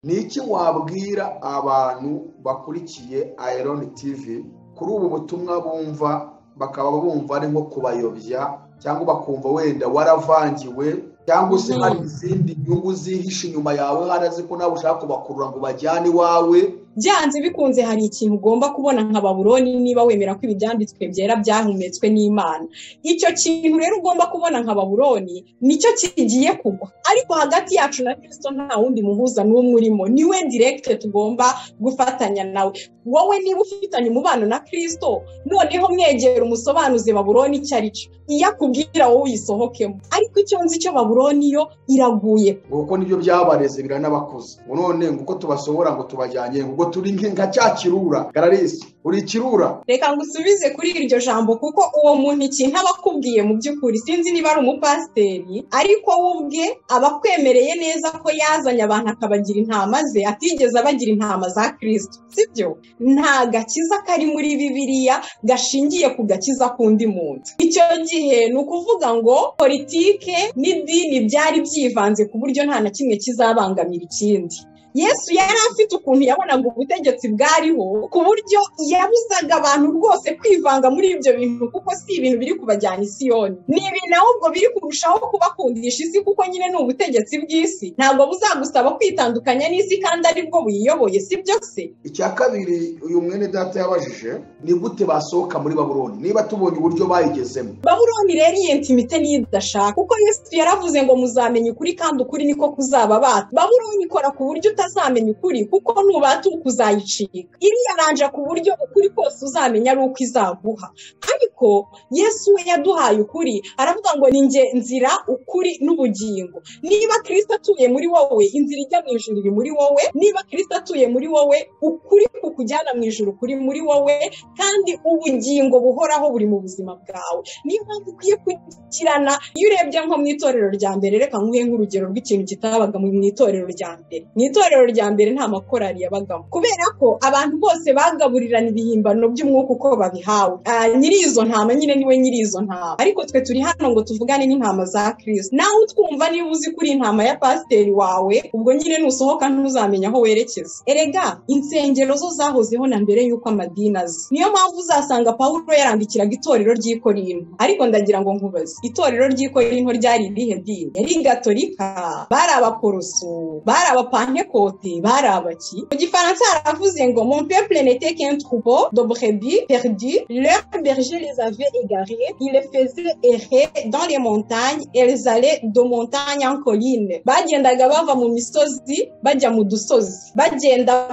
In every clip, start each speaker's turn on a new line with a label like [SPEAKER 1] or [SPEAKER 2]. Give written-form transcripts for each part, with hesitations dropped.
[SPEAKER 1] ni iki wabwira abantu bakurikiye Iron TV kuri ubu butumwa bumva bakaba bumva ari nko kubayobya cyangwa bakumva wenda waravangiwe cyangwa se hari izindi nyungu zihishe inyuma yawe harazi ko nawe ushaka kubakurura ngo bajyane iwawe?
[SPEAKER 2] Byanze bikunze hari ikintu ugomba kubona nka Babuloni niba wemera ko ibyanditswe byera byahumetswe n'Imana. Icyo kintu rero ugomba kubona nka Babuloni nicyo kigiye kugwa, ariko hagati yacu na Kristo nta wundi muhuza n'umwe urimo, niwe direct tugomba gufatanya nawe. Wowe niba ufitanye umubano na Kristo, noneho mwegera umusobanuze Babuloni icyo ari cyo, iyo akubwira wowe uyisohokemo. Ariko icyo nzi cyo Babuloni yo iraguye,
[SPEAKER 1] kuko nibyo byabareze biranabakuze. None nguko tubasohora ngo tubajyanye ngo turi nka cya kirura. Gararisi, uri kirura?
[SPEAKER 2] Reka ngusubize kuri iryo jambo, kuko uwo muntu ikintu abakubwiye mu by'ukuri sinzi niba ari umupasiteri, ariko ubwe abakwemereye neza ko yazanye abantu akabagira intama ze, atigeze abagira intama za Kristo, sibyo? Nta gakiza kari muri Bibiliya gashingiye ku gakiza k'undi muntu. Icyo gihe ni ukuvuga ngo politike n'idini byari byivanze ku buryo nta na kimwe kizabangamira ikindi. Yesu yari afite ukuntu yabonaga ubutegetsi bwariho ku buryo yabuzaga abantu rwose kwivanga muri ibyo bintu, kuko si ibintu biri kubajyana i Siyoni, ni ibintu ahubwo biri kurushaho kubakundisha isi, kuko nyine ni ubutegetsi bw'isi. Ntabwo buzagusaba kwitandukanya n'isi kandi aribwo buyiyoboye, si byo se?
[SPEAKER 1] Icya kabiri uyu mwene data yabajije, ni gute basohoka muri Babuloni niba tubonye uburyo bayigezemo?
[SPEAKER 2] Babuloni rero iyi intimite niyo idashaka, kuko Yesu yaravuze ngo muzamenya ukuri kandi ukuri niko kuzababata. Babuloni ikora ku buryo utazamenya ukuri, kuko nubata ukuzayicika. Iriyaranja ku buryo ukuri kose uzamenya ari uko izaguha. Ariko Yesu we yaduhaye ukuri, aravuga ngo ni nge nzira, ukuri n'ubugingo. Niba Kristo atuye muri wowe, inzira ijya mu ijuru iri muri wowe. Niba Kristo atuye muri wowe, ukuri kukujyana mu ijuru kuri muri wowe, kandi ubugingo buhoraho buri mu buzima bwawe. Niyo mpamvu ukwiye kugirana. Iyo urebye nko mu itorero rya mbere, reka nguhe nk'urugero rw'ikintu kitabaga mu itorero rya mbere. Mu itorero rya mbere nta makorari yabagamo, kubera ko abantu bose bagaburirana ibihimbano by'umwuka uko babihawe. Nyiri izo ntama nyine niwe nyiri izo ntama, ariko twe turi hano ngo tuvugane n'intama za Kristo. Nawe utwumva niba uzi kuri intama ya pasiteri wawe, ubwo nyine nusohoka ntuzamenya aho werekeza. Erega insengero zo zahozeho na mbere y'uko amadini aza. Niyo mpamvu uzasanga Pawulo yarandikiraga itorero ry'i Korinto. Ariko ndagira ngo nkubaze, itorero ry'i Korinto ryari irihe dini? Yari gatolika, bari abaporoso, bari abapantekote, bari abaki? Mu Gifaransa haravuze ngo mon peuple n'était qu'un troupeau de brebis perdus, leurs bergers les avaient égarés, ils les faisaient errer dans les montagnes, elles allaient de montagne en colline. Bagendaga bava mu misozi bajya mu dusozi, bagenda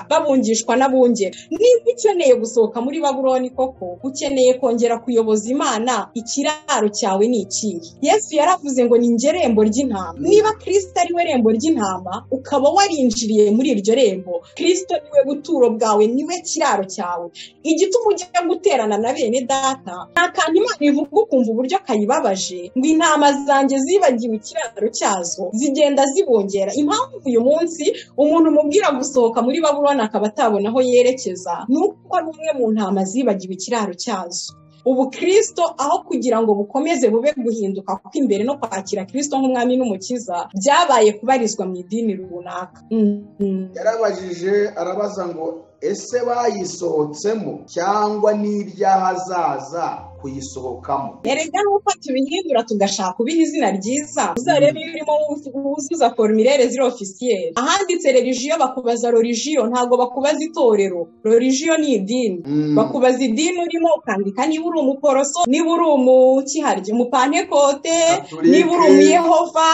[SPEAKER 2] babungishwa n'abungeri. Niba ukeneye gusohoka muri Babuloni koko, ukeneye kongera kuyoboza Imana, ikiraro cyawe ni ikihe? Yesu yaravuze ngo ni nge rembo ry'intama. Niba Kristo ari we rembo ry'intama, ukaba warinjiriye muri iryo rembo, Kristo niwe buturo bwawe, niwe kiraro cyawe. Igituma ujya guterana na bene data, nta kantu Imana ivuga ukumva uburyo kayibabaje, ngo intama zanjye zibagiwe ikiraro cyazo, zigenda zibongera. Impamvu uyu munsi umuntu umubwira gusohoka muri Babuloni akaba atabona aho yerekeza, nuko ari umwe mu ntama zibagiwe ikiraro cyazo. Ubu Kristo aho kugira ngo bukomeze bube guhinduka kw'imbere no kwakira Kristo nk'umwami n'umukiza, byabaye kubarizwa mu idini runaka.
[SPEAKER 1] Yarabajije arabaza ngo ese bayisohotsemo cyangwa n'ibyahazaza kuyisohokamo?
[SPEAKER 2] Erega nuko tubihindura tugashaka ubiha izina ryiza. Uzarebe iyo urimo wuzuza formulaire ziri officiel, ahanditse religion bakubaza religion, ntago bakubaza itorero. Religion ni idini. Bakubaza idini urimo, ukandika niba uri umuporoso, niba uri umukiharye, umupantekote, niba uri umuyehova,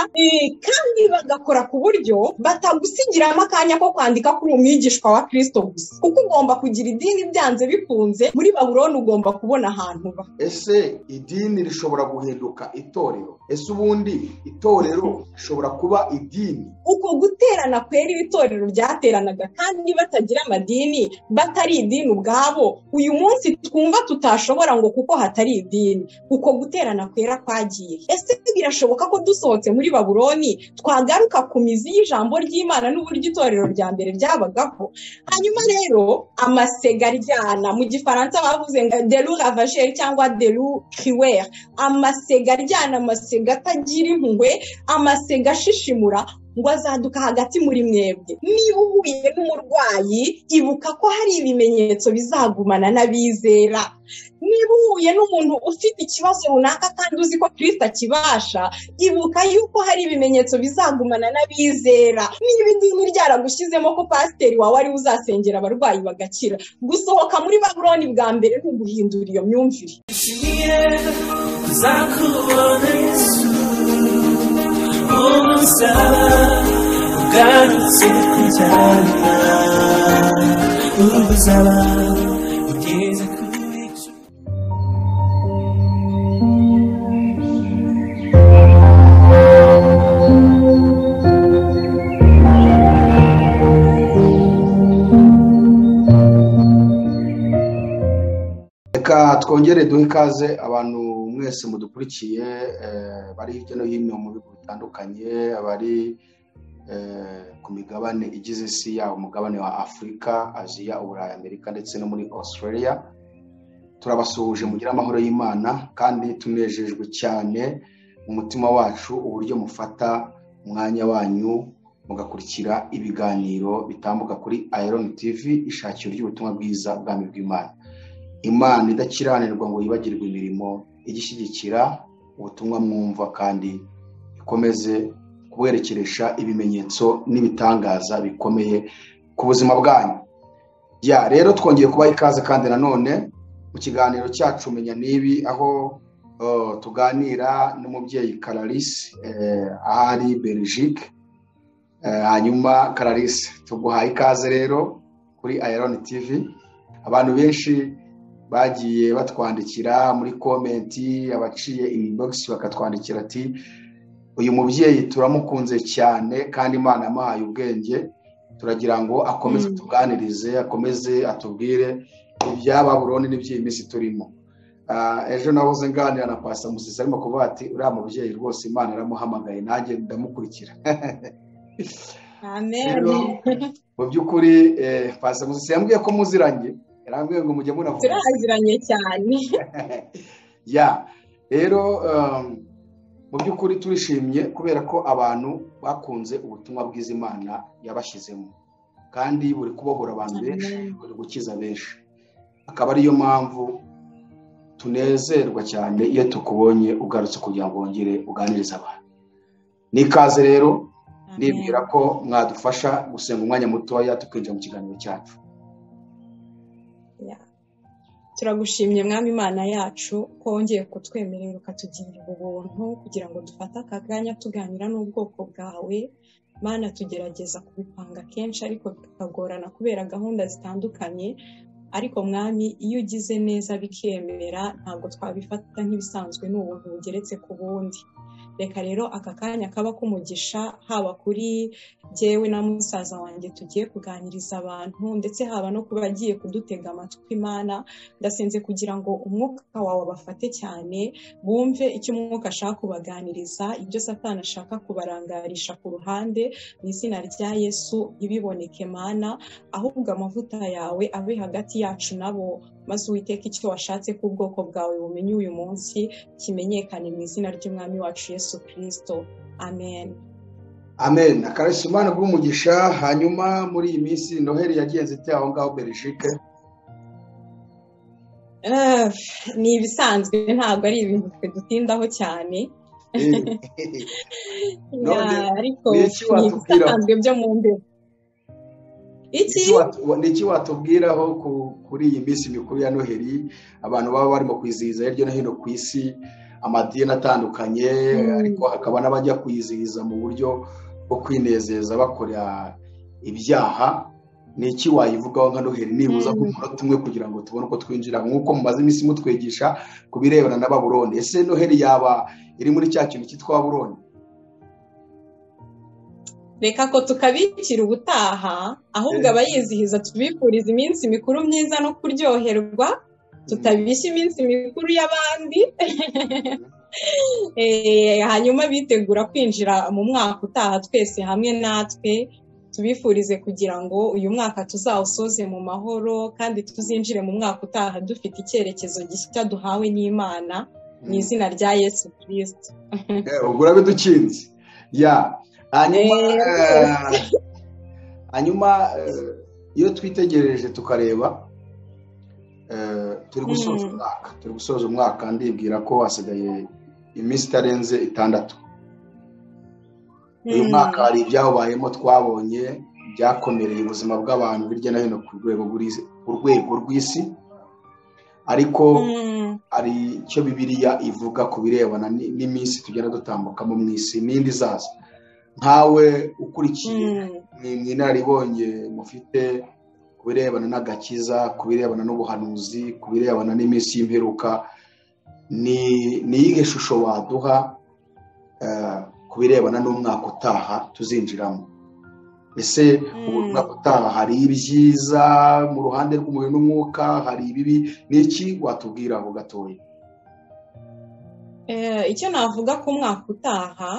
[SPEAKER 2] kandi bagakora ku buryo batagusigiramo akanya ko kwandika kuri umwigishwa wa Kristo gusa, kuko ugomba kugira idini byanze bikunze. Muri Babuloni ugomba kubona ahantu ba.
[SPEAKER 1] Ese idini rishobora guhinduka itorero? Ese ubundi itorero rishobora kuba idini?
[SPEAKER 2] Uko guterana kwera itorero ryateranaga kandi batagira amadini, batari idini ubwabo, uyu munsi twumva tutashobora ngo kuko hatari idini. Uko guterana kwera kwagiye. Ese birashoboka ko dusohotse muri Babuloni twagaruka ku mizi y'ijambo ry'Imana n'uburyo itorero rya mbere ryabagaho? Hanyuma rero amasega aryana, mu Gifaransa bavuze ngo de loup ravageur cyangwa de loup crieur. Amasega aryana, amasega atagira impuhwe, amasega ashishimura. ngo azaduka hagati muri mwebwe. Niba uhuye n'umurwayi, ibuka ko hari ibimenyetso bizagumana n'abizera. Niba uhuye n'umuntu ufite ikibazo runaka kandi uzi ko Kristo akibasha, ibuka yuko hari ibimenyetso bizagumana n'abizera. Niba idini ryaragushyizemo ko pasiteri wawe ari uzasengera abarwayi bagakira, gusohoka muri Babuloni bwa mbere ni uguhindura iyo myumvire.
[SPEAKER 1] Reka twongere duhe ikaze abantu mwese mudukurikiye bari hirya no hino mu bihugu bitandukanye, abari ku migabane igize isi, yaba umugabane wa Afurika, Aziya, Uburayi, Amerika ndetse no muri Australia. Turabasuhuje mugira amahoro y'Imana kandi tunejejwe cyane mu mutima wacu uburyo mufata umwanya wanyu mugakurikira ibiganiro bitambuka kuri Iron TV, ishakiro ry'ubutumwa bwiza bw'ami bw'Imana. Imana idakiranirwa ngo yibagirwe imirimo igishyigikira ubutumwa mwumva kandi ikomeze kuberekeresha ibimenyetso n'ibitangaza bikomeye ku buzima bwanyu. Rero twongeye kubaha ikaze kandi nanone mu kiganiro cyacu Menya Nibi, aho tuganira n'umubyeyi Clarisse ahari Belgique. Hanyuma Clarisse, tuguhaye ikaze rero kuri Iron TV. Abantu benshi bagiye batwandikira muri komenti, abaciye inbox bakatwandikira ati uyu mubyeyi turamukunze cyane kandi Imana yamuhaye ubwenge, turagira ngo akomeze tuganirize, akomeze atubwire ibya Babuloni n'iby'iyi minsi turimo. Ejo nahoze nganira na Pastor Musisi arimo kuvuga ati uriya mubyeyi rwose Imana yaramuhamagaye, nanjye ndamukurikira.
[SPEAKER 2] Amen.
[SPEAKER 1] Mu by'ukuri Pastor Musisi yambwiye ko muziranye, yarambwiye ngo mujye munavuga.
[SPEAKER 2] Turaziranye cyane.
[SPEAKER 1] Rero mu by'ukuri turishimye kubera ko abantu bakunze ubutumwa bwiza Imana yabashyizemo, kandi buri kubohora abantu benshi, buri gukiza benshi. Akaba ariyo mpamvu tunezerwa cyane iyo tukubonye ugarutse kugira ngo wongere uganirize abantu. Nikaze rero, ndibwira ko mwadufasha gusenga umwanya mutoya tukinjira mu kiganiro cyacu.
[SPEAKER 2] Turagushimye Mwami Imana yacu ko wongeye kutwemerera ukatugirira ubuntu kugira ngo dufate akanya tuganira n'ubwoko bwawe. Mana, tugerageza kubipanga kenshi ariko bikagorana kubera gahunda zitandukanye, ariko Mwami iyo ugize neza bikemera ntabwo twabifata nk'ibisanzwe, n'ubuntu bugeretse ku bundi. Reka rero aka kanya kaba kumugisha, haba kuri jyewe na musaza wanjye tugiye kuganiriza abantu, ndetse haba no kuba agiye kudutega amatwi. Imana, ndasenze kugira ngo umwuka wawe abafate cyane, bumve icyo umwuka ashaka kubaganiriza, ibyo Satani ashaka kubarangarisha ku ruhande. Mu izina rya Yesu ibiboneke Mana, ahubwo amavuta yawe abe hagati yacu nabo, maze Uwiteka icyo washatse ku bwoko bwawe bumenye uyu munsi kimenyekane mu izina ry'Umwami wacu Yesu Kristo. Amen.
[SPEAKER 1] Amen. Akarisi Imana bw'umugisha. Hanyuma muri iyi minsi Noheli yagenze ite aho ngaho Belgique?
[SPEAKER 2] Ni ibisanzwe, ntabwo ari ibintu twe dutindaho cyane. Ariko ni ibisanzwe byo mu mbere.
[SPEAKER 1] Niki watubwiraho kuri iyi minsi mikuru ya Noheli, abantu baba barimo kwizihiza hirya no hino ku isi, amadini atandukanye, ariko hakaba n'abajya kwizihiza mu buryo bwo kwinezeza bakora ibyaha. Niki wayivugaho nka Noheli nibuza ku munota umwe kugira ngo tubone uko twinjira, nk'uko mumaze iminsi mutwigisha ku birebana na Babuloni? Ese Noheli yaba iri muri cya kintu cyitwa Babuloni?
[SPEAKER 2] Reka ko tukabikira ubutaha, ahubwo abayizihiza tubifuriza iminsi mikuru myiza no kuryoherwa, tutabishya iminsi mikuru y'abandi. Hanyuma bitegura kwinjira mu mwaka utaha twese hamwe natwe, tubifurize kugira ngo uyu mwaka tuzawusoze mu mahoro kandi tuzinjire mu mwaka utaha dufite icyerekezo gishya duhawe n'Imana mu izina rya Yesu Kristo.
[SPEAKER 1] Ubwo urabidukinze. hanyuma iyo twitegereje tukareba turi gusoza umwaka ndibwira ko hasigaye iminsi itarenze 6. uyu mwaka hari ibyawubayemo twabonye byakomereye ubuzima bw'abantu hirya no hino ku rwego rw'isi, ariko hari icyo Bibiliya ivuga ku birebana n'iminsi tugenda dutambukamo mu isi n'indi zaza. Nkawe ukurikiye mw'inararibonye mufite ku birebana n'agakiza, ku birebana n'ubuhanuzi, ku birebana n'iminsi y'imperuka, ni iyihe shusho waduha ku birebana n'umwaka utaha tuzinjiramo? Ese umwaka utaha hari ibyiza mu ruhande rw'umubiri n'umwuka, hari ibibi? N'iki watubwiraho gatoya?
[SPEAKER 2] Icyo navuga ku mwaka utaha,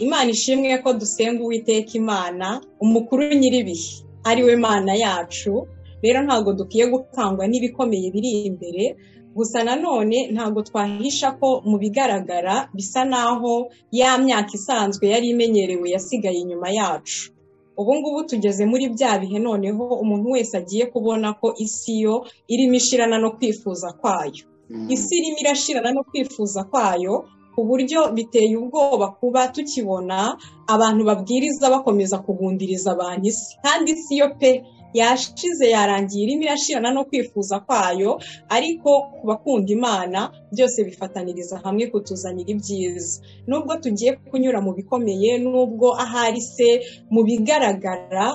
[SPEAKER 2] Imana ishimwe ko dusenga Uwiteka Imana umukuru nyir'ibihe, ari we Mana yacu. Rero ntabwo dukwiye gukangwa n'ibikomeye biri imbere, gusa nanone ntabwo twahisha ko mu bigaragara bisa naho ya myaka isanzwe yari imenyerewe yasigaye inyuma yacu. Ubu ngubu tugeze muri bya bihe noneho umuntu wese agiye kubona ko isi yo irimo ishirana no kwifuza kwayo. Isi irimo irashirana no kwifuza kwayo, ku buryo biteye ubwoba kuba tukibona abantu babwiriza bakomeza kugundiriza abantu isi, kandi isi yo pe yashize yarangiye irimo irashirana no kwifuza kwayo, ariko ku bakunda Imana byose bifataniriza hamwe kutuzanira ibyiza. Nubwo tugiye kunyura mu bikomeye, nubwo ahari se mu bigaragara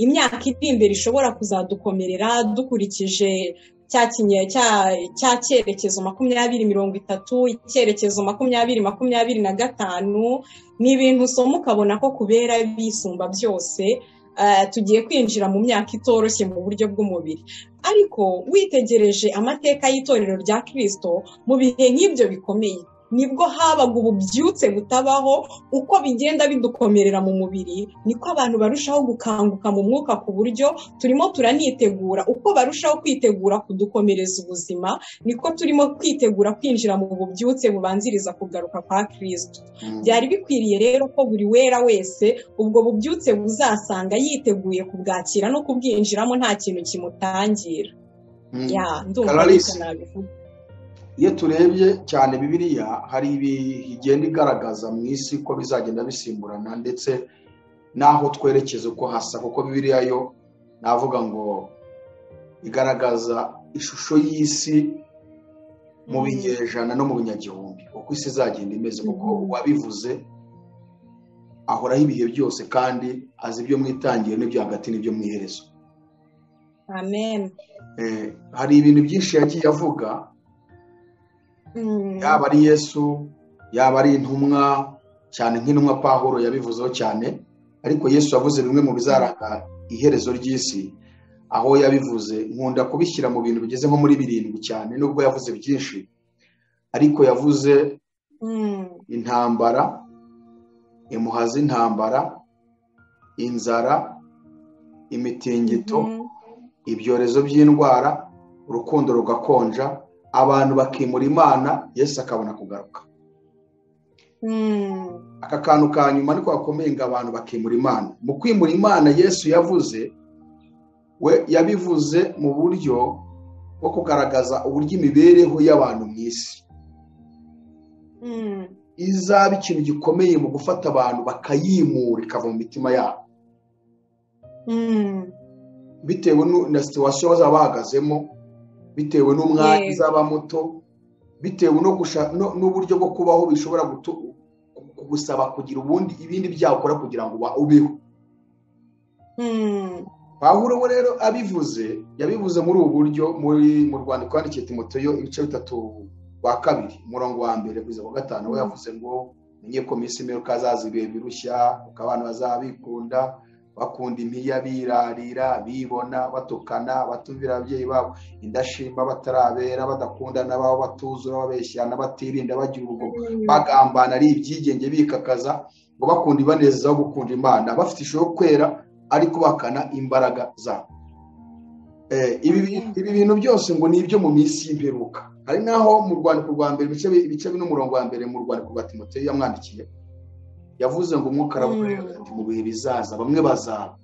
[SPEAKER 2] imyaka iri imbere ishobora kuzadukomerera dukurikije cya cyerekezo 2030, icyerekezo 2025, ni ibintu usoma ukabona ko kubera bisumba byose. Tugiye kwinjira mu myaka itoroshye mu buryo bw'umubiri, ariko witegereje amateka y'itorero rya Kristo mu bihe nk'ibyo bikomeye, nibwo habaga ububyutse butabaho. Uko bigenda bidukomerera mu mubiri, niko abantu barushaho gukanguka mu mwuka, ku buryo turimo turanitegura. Uko barushaho kwitegura kudukomereza ubuzima, niko turimo kwitegura kwinjira mu bubyutse bubanziriza kugaruka kwa Kristo. Byari bikwiriye rero ko buri wera wese ubwo bubyutse buzasanga yiteguye kubwakira no kubwinjiramo nta kintu kimutangira. Ndumva nabivuga.
[SPEAKER 1] Iyo turebye cyane Bibiliya, hari igenda igaragaza mu isi ko bizagenda bisimburana, ndetse naho twerekeza uko hasa, kuko Bibiliya yo navuga ngo igaragaza ishusho y'isi mu binyejana no mu binyagihumbi, uko isi izagenda imeze, kuko uwabivuze ahoraho ibihe byose, kandi azi ibyo mu itangiriro n'ibyo hagati n'ibyo mu iherezo.
[SPEAKER 2] Amen.
[SPEAKER 1] Hari ibintu byinshi yagiye avuga, yaba ari Yesu, yaba ari intumwa, cyane nk'intumwa Pawulo yabivuzeho cyane, ariko Yesu yavuze bimwe mu bizaranga iherezo ry'isi. Aho yabivuze nkunda kubishyira mu bintu bigeze nko muri 7 cyane, nubwo yavuze byinshi, ariko yavuze intambara, impuha z'intambara, inzara, imitingito, ibyorezo by'indwara, urukundo rugakonja, abantu bakimura Imana, Yesu akabona kugaruka. Aka kantu ka nyuma niko gakomeye, ngo abantu bakimura Imana. Mu kwimura Imana Yesu yavuze, we yabivuze mu buryo bwo kugaragaza uburyo imibereho y'abantu mu isi izaba ikintu gikomeye mu gufata abantu bakayimura ikava mu mitima yabo, bitewe na situation bazaba bahagazemo, bitewe n'umwanya uzaba muto, bitewe n'uburyo bwo kubaho bishobora kugusaba kugira ibindi byakora kugira ngo ubeho. Pawulo we rero yabivuze muri ubu buryo mu rwandiko yandikiye Timoteyo ibice 3:2 umurongo wa 1 kugeza ku 5, we yavuze ngo menye ko minsi imperuka hazaza ibihe birushya, kuko abantu bazabikunda, bakunda impiya, birarira, bibona, batukana, batumvira ababyeyi babo, indashima, batarabera, badakundana, babo batuzura, babeshyana, batirinda, bagira urugomo, bagambana, ari ibyigenge, bikakaza, ngo bakunda ibanezeza aho gukunda Imana, bafite ishusho yo kwera ariko bakana imbaraga zabo. Ibi bintu byose ngo ni ibyo mu minsi y'imperuka. Hari naho mu rwandiko rwa mbere ibice 4 n'umurongo wa 1 mu rwandiko rwa Timoteyo yamwandikiye, yavuze ngo umwuka aravuga ati mu bihe bizaza bamwe bazaba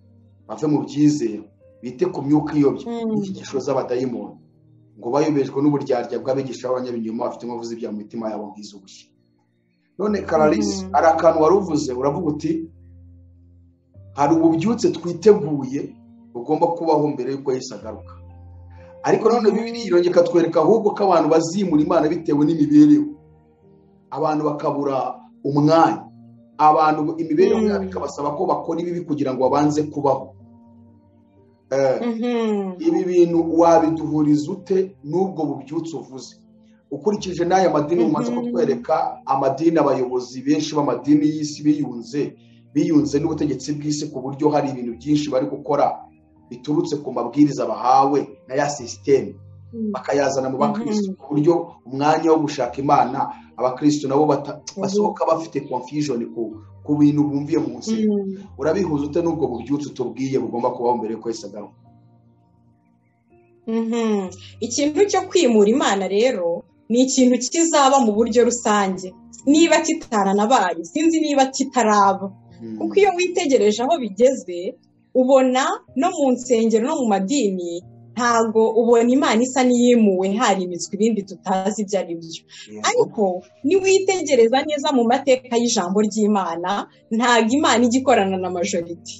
[SPEAKER 1] bave mu byizero bite ku myuka iyobya inyigisho z'abadayimoni ngo bayobejwe n'uburyarya bw'abigisha b'abanyabinyoma bafite inkovu z'ibyaha mu mitima yabo nk'iz'ubushye. None Clarisse, hari akantu wari uvuze uravuga uti hari ububyutse twiteguye bugomba kubaho mbere y'uko Yesu agaruka, ariko none Bibiliya irongera ikatwereka ahubwo ko abantu bazimura Imana bitewe n'imibereho, abantu bakabura umwanya, abantu imibereho yabo ikabasaba ko bakora ibibi kugira ngo babanze kubaho. Ibi bintu wabiduhuriza ute n'ubwo bubyutse uvuze ukurikije n'aya madini umaze kutwereka? Amadini, abayobozi benshi b'amadini y'isi biyunze n'ubutegetsi bw'isi ku buryo hari ibintu byinshi bari gukora biturutse ku mabwiriza bahawe na ya sisiteme, bakayazana mu bakristo ku buryo umwanya wo gushaka Imana abakristo nabo basohoka bafite confusion ku bintu bumviye mu nsi. Urabihuza ute n'ubwo bubyutse tubwiye bugomba kubaho mbere y'uko Yesu agaruka?
[SPEAKER 2] Ikintu cyo kwimura Imana rero ni ikintu kizaba mu buryo rusange, niba kitaranabaye sinzi niba kitaraba, kuko iyo witegereje aho bigeze ubona no mu nsengero no mu madini ntago ubona Imana isa n'iyimuwe harimitswe ibindi tutazi ibyo ari byo. Ariko niwitegereza neza mu mateka y'ijambo ry'Imana ntago Imana igikorana na majority.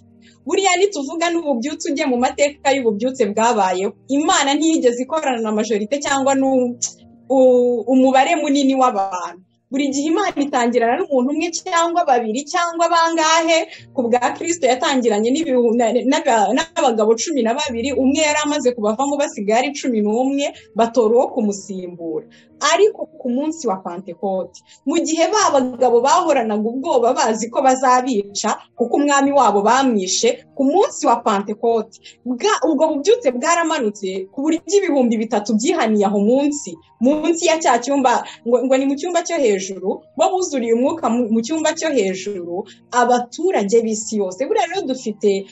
[SPEAKER 2] Buriya nituvuga n'ububyutse ujye mu mateka y'ububyutse bwabayeho, Imana ntiyigeze ikorana na majority cyangwa umubare munini w'abantu. Buri gihe Imana itangirana n'umuntu umwe cyangwa babiri cyangwa bangahe. Ku bwa Kristo yatangiranye n'abagabo 12, umwe yari amaze kubavamo basigaye ari 11, batora uwo kumusimbura. Ariko ku munsi wa Pentekote, mu gihe bagabo bahoranaga ubwoba bazi ko bazabica kuko umwami wabo bamwishe, ku munsi wa Pentekote ubwo bubyutse bwaramanutse ku buryo 3,000 byihaniye aho munsi ya cya cyumba, ngo ni mu cyumba cyo hejuru, bo buzuriye umwuka mu cyumba cyo hejuru, abaturage b'isi yose. Buriya rero dufite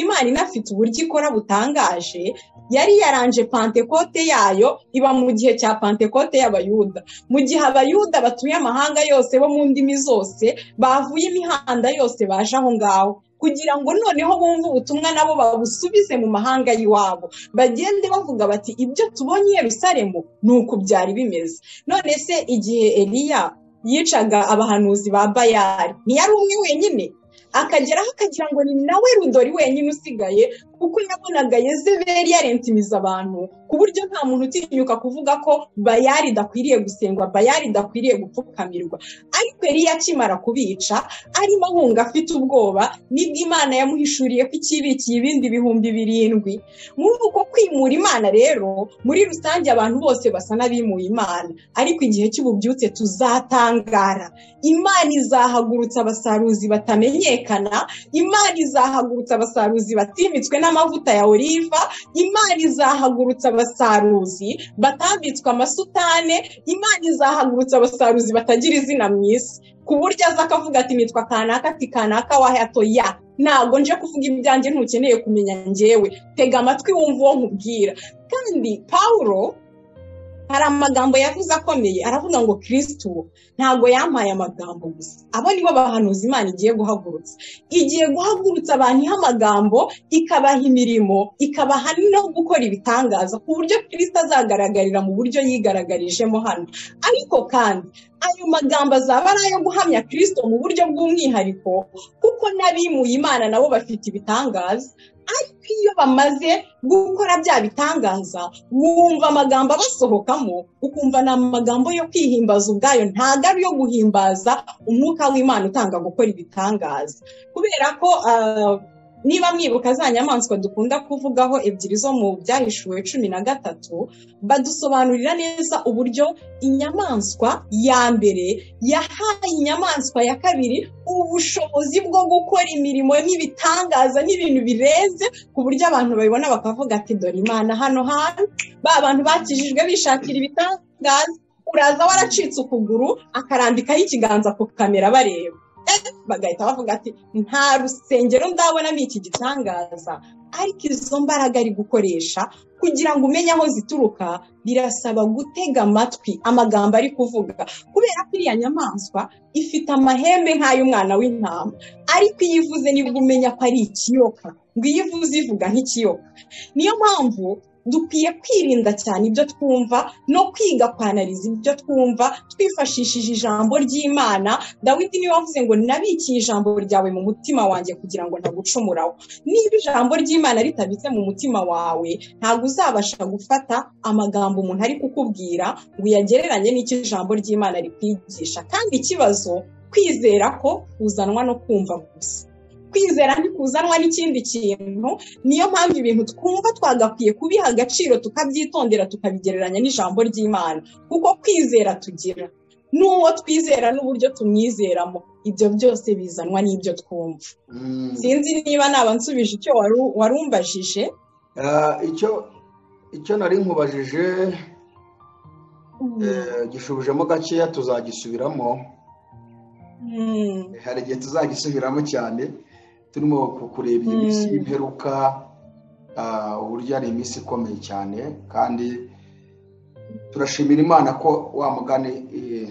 [SPEAKER 2] Imana inafite uburyo ikora butangaje. Yari yaranje Pentekote yayo iba mu gihe cya Pentekote y'Abayuda, mu gihe Abayuda batuye amahanga yose bo mu ndimi zose bavuye imihanda yose baje aho ngaho, kugira ngo noneho bumve ubutumwa nabo babusubize mu mahanga y'iwabo, bagende bavuga bati ibyo tubonye i Yerusalemu nuko byari bimeze. None se igihe Eliya yicaga abahanuzi ba Bayali ntiyari umwe wenyine? Akageraho akagira ngo ni nawe rudori wenyine usigaye, kuko yabonaga Yezebeli yarentimiza abantu ku buryo nta muntu utinyuka kuvuga ko Bayali idakwiriye gusengwa, Bayali idakwiriye gupfukamirwa. Ariko Eliya akimara kubica arimo ahunga afite ubwoba, nibwo Imana yamuhishuriye ko ikibikiye ibindi 7,000. Muri uko kwimura Imana rero muri rusange abantu bose basa n'abimuye Imana, ariko igihe cy'ububyutse tuzatangara. Imana izahagurutsa abasaruzi batamenyekana, Imana izahagurutsa abasaruzi batimitswe n'amavuta ya oliva, Imana izahagurutsa abasaruzi batambitswe amasutane, Imana izahagurutsa abasaruzi batagira izina mu isi, ku buryo aza akavuga ati nitwa kanaka, ati kanaka wahe, atoya ntabwo nje kuvuga ibyanjye, ntukeneye kumenya njyewe, tega amatwi wumva uwo nkubwira. Kandi Pawulo hari amagambo yavuze akomeye, aravuga ngo Kristo ntago yampaye amagambo gusa, abo nibo bahanuzi Imana igiye guhagurutsa abantu iha amagambo, ikabaha imirimo, ikabaha no gukora ibitangaza, ku buryo Kristo azagaragarira mu buryo yigaragarijemo hano. Ariko kandi ayo magambo azaba ari ayo guhamya Kristo mu buryo bw'umwihariko, kuko n'abimuye Imana nabo bafite ibitangaza. Ariko iyo bamaze gukora bya bitangaza, wumva amagambo abasohokamo, ukumva ni amagambo yo kwihimbaza ubwayo, ntabwo ari yo guhimbaza umwuka w'Imana utanga gukora ibitangaza. Kubera ko niba mwibuka za nyamaswa dukunda kuvugaho ebyiri zo mu Byahishuwe 13, badusobanurira neza uburyo inyamaswa ya mbere yahaye inyamaswa ya kabiri ubushobozi bwo gukora imirimo n'ibitangaza n'ibintu birenze, ku buryo abantu babibona bakavuga ati dore Imana hano hantu. Ba bantu bakijijwe bishakira ibitangaza, uraza waracitse ukuguru akarambikaho ikiganza ku kamera bareba, bagahita bavuga ati nta rusengero ndabonamo iki gitangaza. ariko izo mbaraga ari gukoresha kugira ngo umenye aho zituruka birasaba gutega amatwi amagambo ari kuvuga, kubera ko iriya nyamaswa ifite amahembe nk'ay'umwana w'intama, ariko iyo ivuze nibwo umenya ko ari ikiyoka, ngo iyo ivuze ivuga nk'ikiyoka. Niyo mpamvu dukwiye kwirinda cyane ibyo twumva no kwiga kwanariza ibyo twumva twifashishije ijambo ry'Imana. Dawidi niwe wavuze ngo nabikiye ijambo ryawe mu mutima wanjye kugira ngo ntagucumuraho. Niba ijambo ry'Imana ritabitse mu mutima wawe ntabwo uzabasha gufata amagambo umuntu ari kukubwira ngo uyagereranye n'icyo ijambo ry'Imana rikwigisha. Kandi ikibazo kwizera ko uzanwa no kumva gusa, kwizera ntikuzanwa n'ikindi kintu. Niyo mpamvu ibintu twumva twagakwiye kubiha agaciro tukabyitondera tukabigereranya n'ijambo ry'Imana, kuko kwizera tugira n'uwo twizera n'uburyo tumwizeramo ibyo byose bizanwa n'ibyo twumva. Sinzi niba naba nsubije icyo warumbajije.
[SPEAKER 1] icyo nari nkubajije gishubijemo gakeya, tuzagisubiramo. Hari igihe tuzagisubiramo cyane, turimo kureba iyi minsi y'imperuka, uburyo ari iminsi ikomeye cyane, kandi turashimira Imana ko wa mugani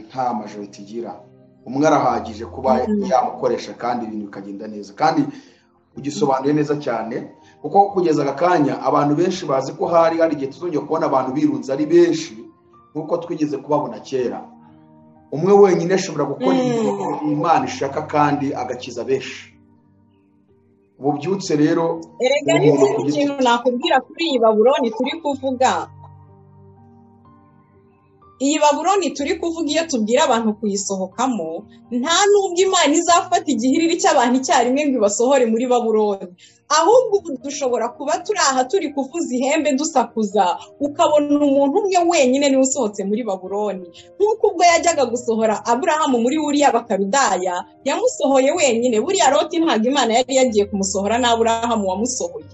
[SPEAKER 1] nta majority igira, umwe arahagije kuba yamukoresha kandi ibintu bikagenda neza, kandi ugisobanuye neza cyane, kuko kugeza aka kanya abantu benshi bazi ko hari igihe tuzongera kubona abantu birunze ari benshi nk'uko twigeze kubabona kera. Umwe wenyine ashobora gukora ibintu Imana ishaka kandi agakiza benshi. Ububyutse rero
[SPEAKER 2] erega n'ikindi kintu nakubwira kuri iyi Babuloni turi kuvuga, iyi Babuloni turi kuvuga iyo tubwira abantu kuyisohokamo, nta nubwo Imana izafata igihiriri cy'abantu icyarimwe ngo ibasohore muri Babuloni, ahubwo ubu dushobora kuba turi aha turi kuvuza ihembe dusakuza, ukabona umuntu umwe wenyine niwe usohotse muri Babuloni. Nk'uko ubwo yajyaga gusohora Aburahamu muri Uriya Bakaludaya yamusohoye wenyine. Buriya Loti ntabwo Imana yari yagiye kumusohora na Aburahamu wamusohoye,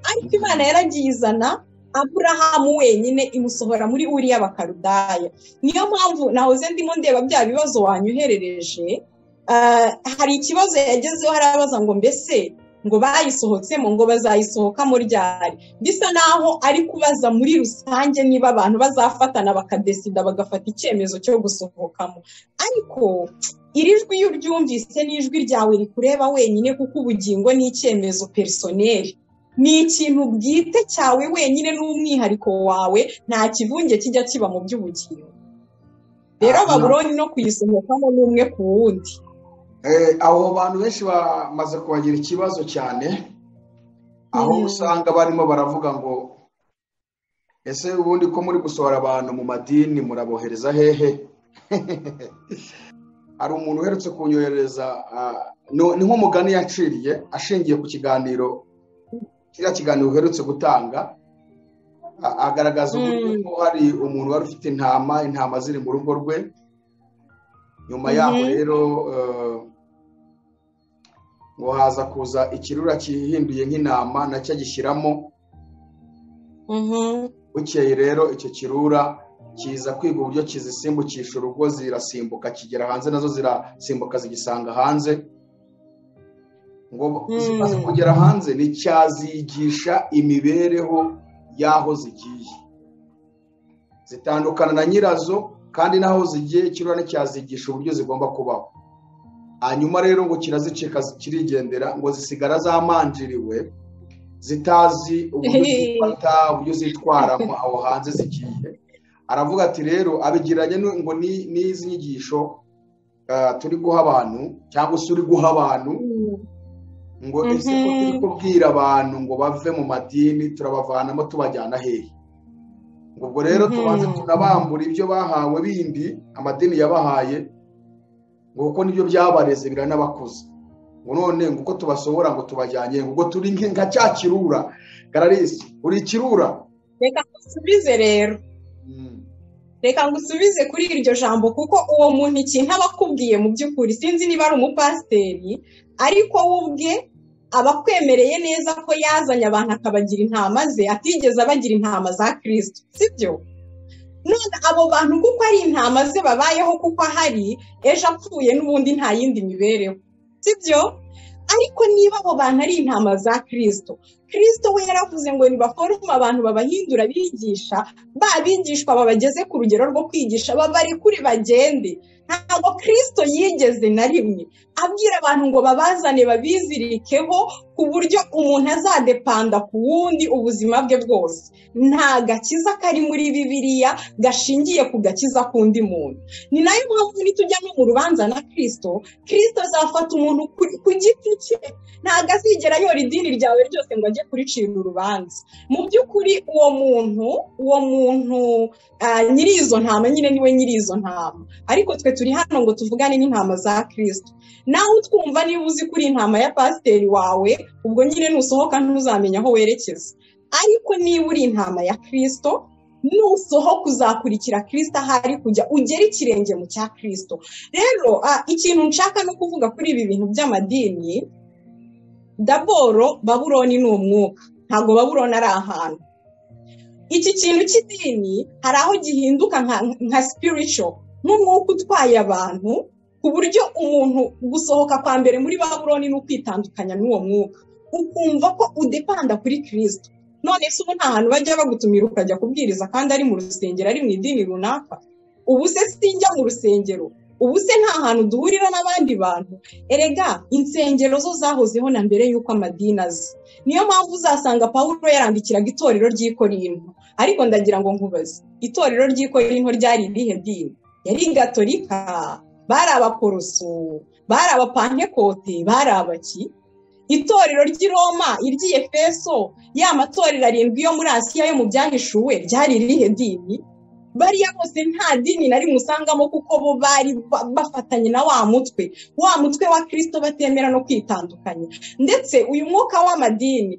[SPEAKER 2] ariko Imana yaragiye izana Aburahamu wenyine imusohora muri Uriya Bakaludaya. Niyo mpamvu nahoze ndimo ndeba bya bibazo wanyoherereje, hari ikibazo yagezeho harabaza ngo mbese ngo bayisohotsemo ngo bazayisohokamo ryari. Bisa naho ari kubaza muri rusange niba abantu bazafatana bakadesida bagafata icyemezo cyo gusohokamo, ariko iri jwi iyo uryumvise n'ijwi ryawe rikureba wenyine, kuko ubugingo ni icyemezo personeli, ni ikintu bwite cyawe wenyine n'umwihariko wawe, nta kivunge kijya kiba mu by'ubugingo. Rero Babuloni no kuyisohokamo n'umwe ku wundi.
[SPEAKER 1] Abo bantu benshi bamaze kubagira ikibazo cyane, aho usanga barimo baravuga ngo ese ubundi ko muri gusohora abantu mu madini murabohereza hehe? Hari umuntu uherutse kunyohereza, ni nk'umugani yaciriye ashingiye ku kiganiro, kiriya kiganiro uherutse gutanga, agaragaza uburyo ko hari umuntu wari ufite intama ziri mu rugo rwe. Nyuma yaho rero ngo haza kuza ikirura kihinduye nk'intama nacyo gishyiramo. Bukeye rero icyo kirura kiza kwiga uburyo kizisimbukisha urugo, zirasimbuka kigera hanze, nazo zirasimbuka zigisanga hanze. Ngo zimaze kugera hanze nicyazigisha imibereho y'aho zigiye, zitandukana na nyirazo, kandi naho zigiye ikirura nicyazigisha uburyo zigomba kubaho. Hanyuma rero ngo kirazicika kirigendera, ngo zisigara zamanjiriwe zitazi uburyo zifata, uburyo zitwaramo aho hanze zigiye. Aravuga ati rero abigiranye ngo n'izi nyigisho turi guha abantu, cyangwa se uri guha abantu, ngo ese ko turi kubwira abantu ngo bave mu madini turabavanamo tubajyana hehe? Ngo ubwo rero tubanze tunabambura ibyo bahawe bindi amadini yabahaye, ngo kuko nibyo byabareze biranabakuza. ngo none ngo uko tubasohora ngo tubajyanye ngo turi nka cya kirura. Gararisi uri ikirura.
[SPEAKER 2] Reka ngusubize rero, reka ngusubize kuri iryo jambo, kuko uwo muntu ikintu aba akubwiye mu by'ukuri sinzi niba ari umupasiteri, ariko we ubwe aba akwemereye neza ko yazanye abantu akabagira intama ze, atigeze abagira intama za Kristo, sibyo? None abo bantu kuko ari intama ze babayeho, kuko ahari ejo apfuye n'ubundi nta yindi mibereho, sibyo? ariko niba abo bantu ari intama za Kristo, Kristo we yaravuze ngo nibaforoma abantu babahindura bigisha, babigishwa babageze ku rugero rwo kwigisha, babarekure bagende. Ntabwo Kristo yigeze na rimwe abwira abantu ngo babazane babizirikeho ku buryo umuntu azadepanda ku wundi ubuzima bwe bwose. Nta gakiza kari muri Bibiliya gashingiye ku gakiza k'undi muntu. Ni nayo mpamvu nitujya no mu rubanza na Kristo azafata umuntu ku giti cye, ntabwo azigera yora idini ryawe ryose ngo ajye kuricira urubanza. Mu by'ukuri uwo muntu nyiri izo ntama nyine niwe nyiri izo ntama, ariko twe turi hano ngo tuvugane n'intama za Kristo. Nawe utwumva niba uzi kuri intama ya pasiteri wawe, ubwo nyine nusohoka ntuzamenya aho werekeza. Ariko niba uri intama ya Kristo, nusohoka uzakurikira Kristo ahari kujya, ugera ikirenge mu cya Kristo. Rero ikintu nshaka no kuvuga kuri ibi bintu by'amadini, daboro Babuloni ni umwuka, ntabwo Babuloni ari ahantu. Iki kintu cy'idini hari aho gihinduka nka spiritual, nk'umwuka utwaye abantu, ku buryo umuntu gusohoka kwa mbere muri Babuloni ni ukwitandukanya n'uwo mwuka, ukumva ko udepanda kuri Kristo. None se ubu nta hantu bajya bagutumira ukajya kubwiriza kandi ari mu rusengero, ari mu idini runaka? Ubu se sinjya mu rusengero, ubu se nta hantu duhurira n'abandi bantu? Erega insengero zo zahozeho na mbere y'uko amadini aza. Niyo mpamvu uzasanga Pawulo yarandikiraga itorero ry'i Korinto. Ariko ndagira ngo nkubaze, itorero ry'i Korinto ryari irihe dini? Yari Gatolika, bari Abaporoso, bari Abapantekote, bari abaki? Itorero ry'i Roma, iry'i Efeso, ya matorero 7 yo muri Asiya yo mu byahishuwe, ryari irihe dini? Bariya bose nta dini nari musangamo, kuko bo bari bafatanye na wa mutwe wa Kristo, batemera no kwitandukanya. Ndetse uyu mwuka w'amadini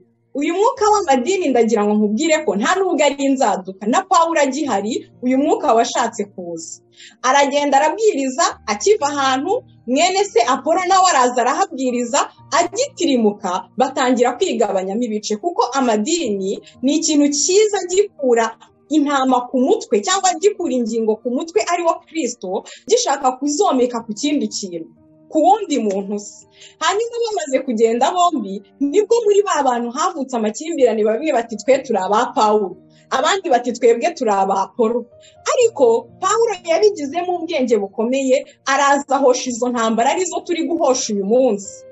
[SPEAKER 2] ndagira ngo nkubwire ko nta nubwo ari inzaduka. Na Pawulo agihari, uyu mwuka washatse kuza, aragenda arabwiriza, akiva ahantu mwene se Apolo nawe araza arahabwiriza, agitirimuka batangira kwigabanyamo ibice, kuko amadini ni ikintu cyiza gikura intama ku mutwe, cyangwa gikura ingingo ku mutwe ari wo Kristo, gishaka kuzomeka ku kindi kintu, ku wundi muntu se. Hanyuma bamaze kugenda bombi, nibwo muri ba bantu havutse amakimbirane, bamwe bati twe turi aba Pawulo, abandi bati twebwe turi aba Apolo. Ariko Pawulo yabigizemo ubwenge bukomeye, araza ahosha izo ntambara arizo turi guhosha uyu munsi.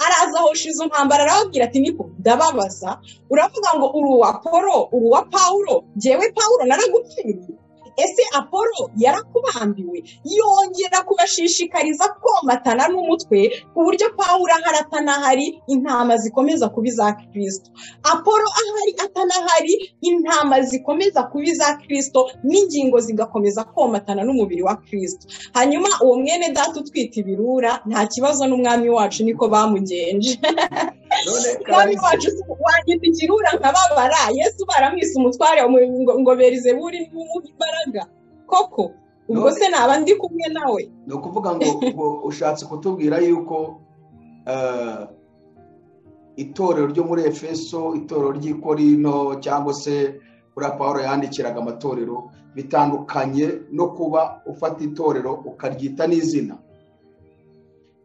[SPEAKER 2] Araza ahosha izo ntambara, arababwira ati niko ndababaza, uravuga ngo uri uwa Apolo, uri uwa Pawulo? Jyewe Pawulo naragupfiriye? Ese Apolo yarakubambiwe? Yongera kubashishikariza komatana n'umutwe, ku buryo Pawulo ahari atanahari intama zikomeza kuba iza Kristo, Apolo ahari atanahari intama zikomeza kuba iza Kristo, n'ingingo zigakomeza komatana n'umubiri wa Kristo. Hanyuma uwo mwene data utwita ibirura, nta kibazo n'umwami wacu niko bamugenje. Umwami wacu wanyita ikirura nkababara, Yesu baramwise umutware ngo Berizebuli n'umuha imbaraga. Koko ubwo se naba ndi kumwe nawe?
[SPEAKER 1] Ni ukuvuga ngo ushatse kutubwira yuko itorero ryo muri Efeso, itorero ry'i Korinto, cyangwa se kuri Pawulo yandikiraga amatorero, bitandukanye no kuba ufata itorero ukaryita n'izina.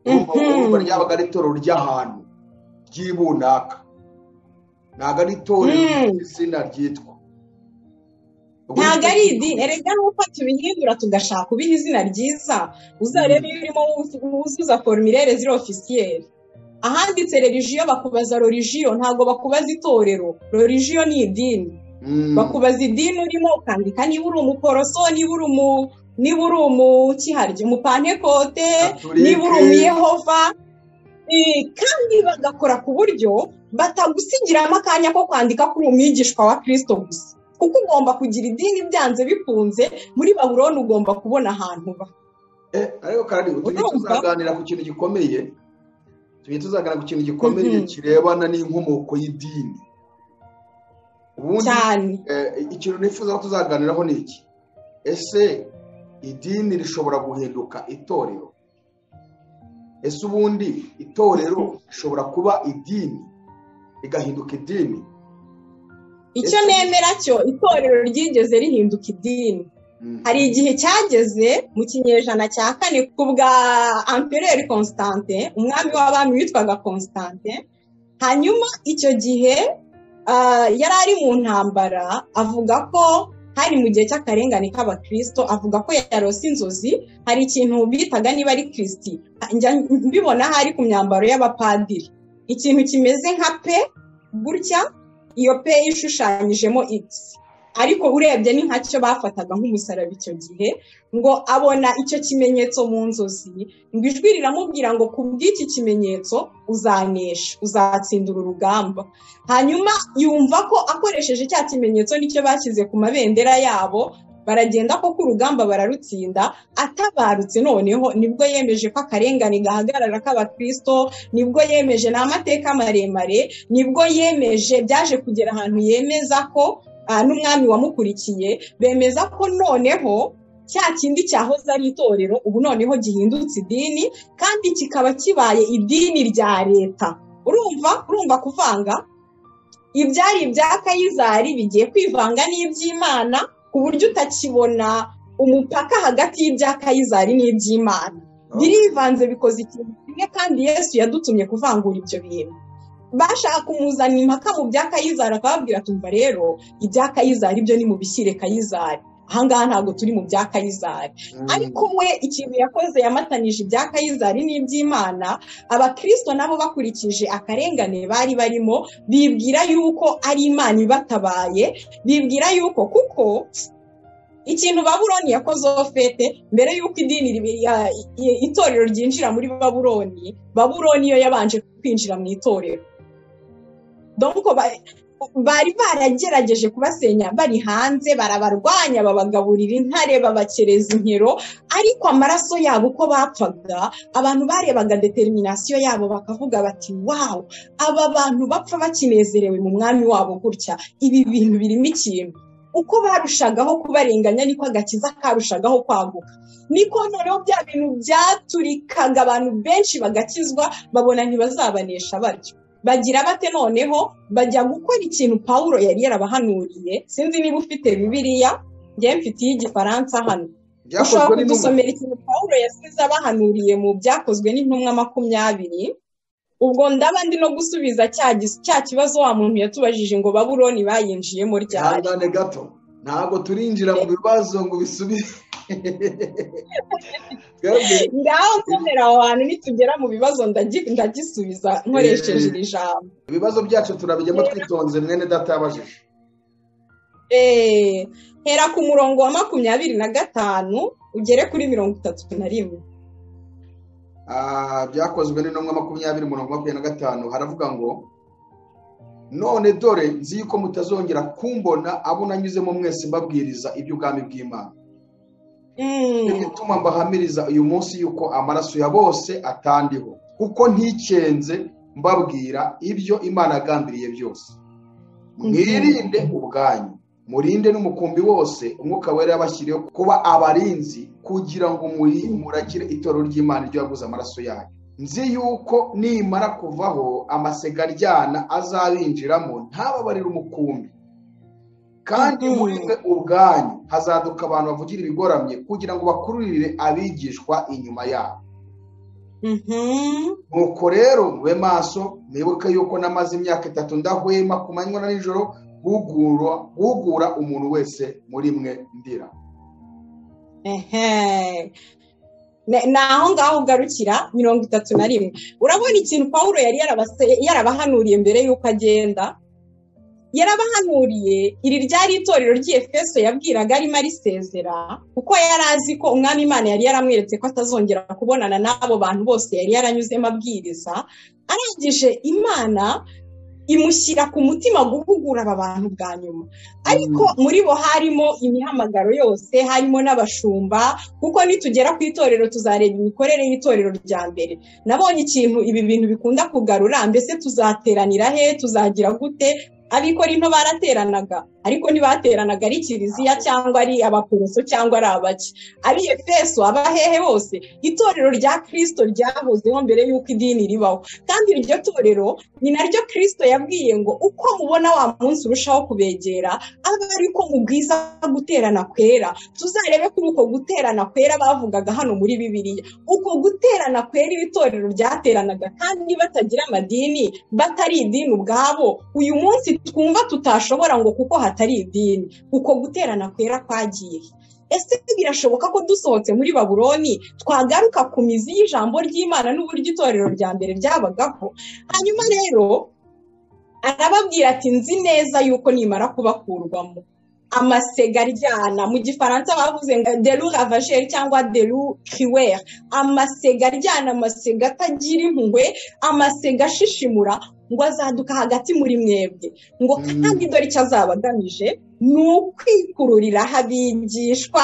[SPEAKER 1] Urumva ryabaga ari itorero ry'ahantu ry'ibunaka, ntabwo ari itorero izina ryitwa.
[SPEAKER 2] Ntabwo ari idini. Erega nuko tubihindura tugashaka ubiha izina ryiza, uzarebe iyo urimo wuzuza formulaire ziri officiel. Ahanditse religion bakubaza religion, ntabwo bakubaza itorero. Religion ni idini. Bakubaza idini urimo, ukandika niba uri umuporoso, niba uri umukiharye, umupantekote, niba uri umuyehova. Kandi bagakora ku buryo batagusigiramo akanya ko kwandika kuri umwigishwa wa Kristo gusa, kuko ugomba kugira idini byanze bikunze. Muri Babuloni ugomba kubona ahantu ba.
[SPEAKER 1] Ariko kandi tuzaganira ku kintu gikomeye, kirebana n'inkomoko y'idini. Ubundi ikintu nifuza ko tuzaganiraho ni iki: ese idini rishobora guhinduka itorero? Ese ubundi itorero rishobora kuba idini rigahinduka idini?
[SPEAKER 2] Icyo nemera cyo, itorero ryigeze rihinduka idini. hari igihe cyageze mu kinyejana cya 4 ku bwa Empereur Constantin, umwami w'abami witwaga Constantin. Hanyuma icyo gihe yari ari mu ntambara, avuga ko hari mu gihe cy'akarengane k'abakristo, avuga ko yarose inzozi, hari ikintu bitaga niba ari Kristi, mbibona hari ku myambaro y'abapadiri, ikintu kimeze nka P gutya, iyo P ishushanyijemo X, ariko urebye ni nkacyo bafataga nk'umusaraba icyo gihe, ngo abona icyo kimenyetso mu nzozi, ngo ijwi riramubwira ngo kubw'iki kimenyetso uzanesha, uzatsindura urugamba. Hanyuma yumva ko akoresheje cya kimenyetso nicyo bashyize ku mabendera yabo, baragenda ko urugamba bararutsinda. Atabarutse noneho nibwo yemeje ko akarengane gahagarara k'abakristo, nibwo yemeje n'amateka maremare, nibwo yemeje, byaje kugera ahantu yemeza ko n'umwami wamukurikiye bemeza ko noneho cya kindi cyahoze ari itorero ubu noneho gihindutse idini, kandi kikaba kibaye idini rya leta. Urumva kuvanga ibyari ibya Kayizari bigiye kwivanga n'iby'Imana, ku buryo utakibona umupaka hagati y'ibya Kayizari n'iby'Imana, birivanze bikoze ikintu kimwe. Kandi Yesu yadutumye kuvangura ibyo bintu. Bashaka kumuzana impaka mu bya Kayizari, akababwira tumva rero ibya Kayizari byo ni mu bishyire Kayizari, ahangaha ntabwo turi mu bya Kayizari. Ariko we ikintu yakoze, yamatanije ibya Kayizari n'iby'Imana. Abakristo nabo bakurikije akarengane bari barimo, bibwira yuko ari Imana ibatabaye, bibwira yuko kuko ikintu Babuloni yakoze ofete mbere yuko itorero ryinjira muri Babuloni yo yabanje kwinjira mu itorero. Donc bari baragerageje kubasenya bari hanze, barabarwanya, babagaburira intare, babakereza inkero, ariko amaraso yabo uko bapfaga, abantu barebaga determination yabo bakavuga bati wow, aba bantu bapfa bakinezerewe mu mwami wabo gutya, ibi bintu birimo ikintu. Uko barushagaho kubarenganya niko agakiza karushagaho kwaguka, niko noneho bya bintu byaturikaga, abantu benshi bagakizwa, babona ntibazabanesha batyo. Bagira bate noneho bajya gukora ikintu Pawulo yari yarabahanuriye. Sinzi niba ufite Bibiliya, njye mfite y'Igifaransa hano, ushobora kudusomera ikintu Pawulo yasize abahanuriye mu Byakozwe n'Intumwa 20. Ubwo ndaba ndi no gusubiza cya kibazo wa muntu yatubajije ngo Babuloni bayinjiyemo ryari.
[SPEAKER 1] Ndane gato, ntabwo turinjira mu bibazo ngo bisubire.
[SPEAKER 2] Ngaho nsomera aho hantu, nitugera mu bibazo ndagisubiza nkoresheje iri jambo.
[SPEAKER 1] Ibibazo byacu turabijyamo twitonze, mwene data yabajije.
[SPEAKER 2] Hera ku murongo wa 25 ugere kuri 31.
[SPEAKER 1] Byakozwe n'Intumwa 20:25 haravuga ngo, none dore nzi yuko mutazongera kumbona abo nanyuzemo mwese mbabwiriza iby'ubwami bw'Imana. Bituma mbahamiriza uyu munsi yuko amaraso ya bose atandiho, kuko ntikenze mbabwira ibyo Imana yagambiriye byose. Mwirinde ubwanyu, murinde n'umukumbi wose Umwuka Wera yabashyiriyeho kuba abarinzi, kugira ngo murakire itorero ry'Imana ryo yaguze amaraso yayo. Nzi yuko nimara kuvaho amasega aryana azabinjiramo ntababarire umukumbi, kandi muri mwe ubwanyu hazaduka abantu bavugira ibigoramye, kugira ngo bakururire abigishwa inyuma yabo. Nuko rero mube maso, mwibuke yuko namaze imyaka 3 ndahwema ku manywa na nijoro guhugura umuntu wese muri mwe ndira.
[SPEAKER 2] Naho ngaho ugarukira 31. Urabona ikintu Pawulo yari yarabahanuriye mbere yuko agenda. Yarabahanuriye iri ryari itorero ry'Efeso yabwiraga arimo arisezera, kuko yari azi ko umwami Imana yari yaramweretse ko atazongera kubonana n'abo bantu bose yari yaranyuzemo abwiriza. Arangije Imana imushyira ku mutima guhugura aba bantu bwa nyuma, ariko muri bo harimo imihamagaro yose, harimo n'abashumba, kuko nitugera ku itorero tuzareba imikorere y'itorero rya mbere. Nabonye ikintu ibi bintu bikunda kugarura, mbese tuzateranira he, tuzagira gute? Abikorinto barateranaga, ariko ntibateranaga ari kiliziya cyangwa ari abaporoso cyangwa ari abaki, ari Efeso, abahehe bose. Itorero rya Kristo ryahozeho mbere y'uko idini ribaho, kandi iryo torero ni naryo Kristo yabwiye ngo uko mubona wa munsi urushaho kubegera aba ariko mubwiza guterana kwera. Tuzarebe kuri uko guterana kwera bavugaga hano muri Bibiliya. Uko guterana kwera iri torero ryateranaga kandi batagira amadini, batari idini ubwabo, uyu munsi twumva tutashobora ngo kuko hatari idini. Uko guterana kwera kwagiye. Ese birashoboka ko dusohotse muri Babuloni twagaruka ku mizi y'ijambo ry'Imana n'uburyo itorero rya mbere ryabagaho? Hanyuma rero arababwira ati nzi neza yuko nimara kubakurwamo amasega aryana, mu gifaransa bavuze ngo de loup ravageur cyangwa de loup crieur, amasega aryana, amasega atagira impuhwe, amasega ashishimura, ngo azaduka hagati muri mwebwe, ngo kandi dore icyo azaba agamije ni ukwikururira abigishwa.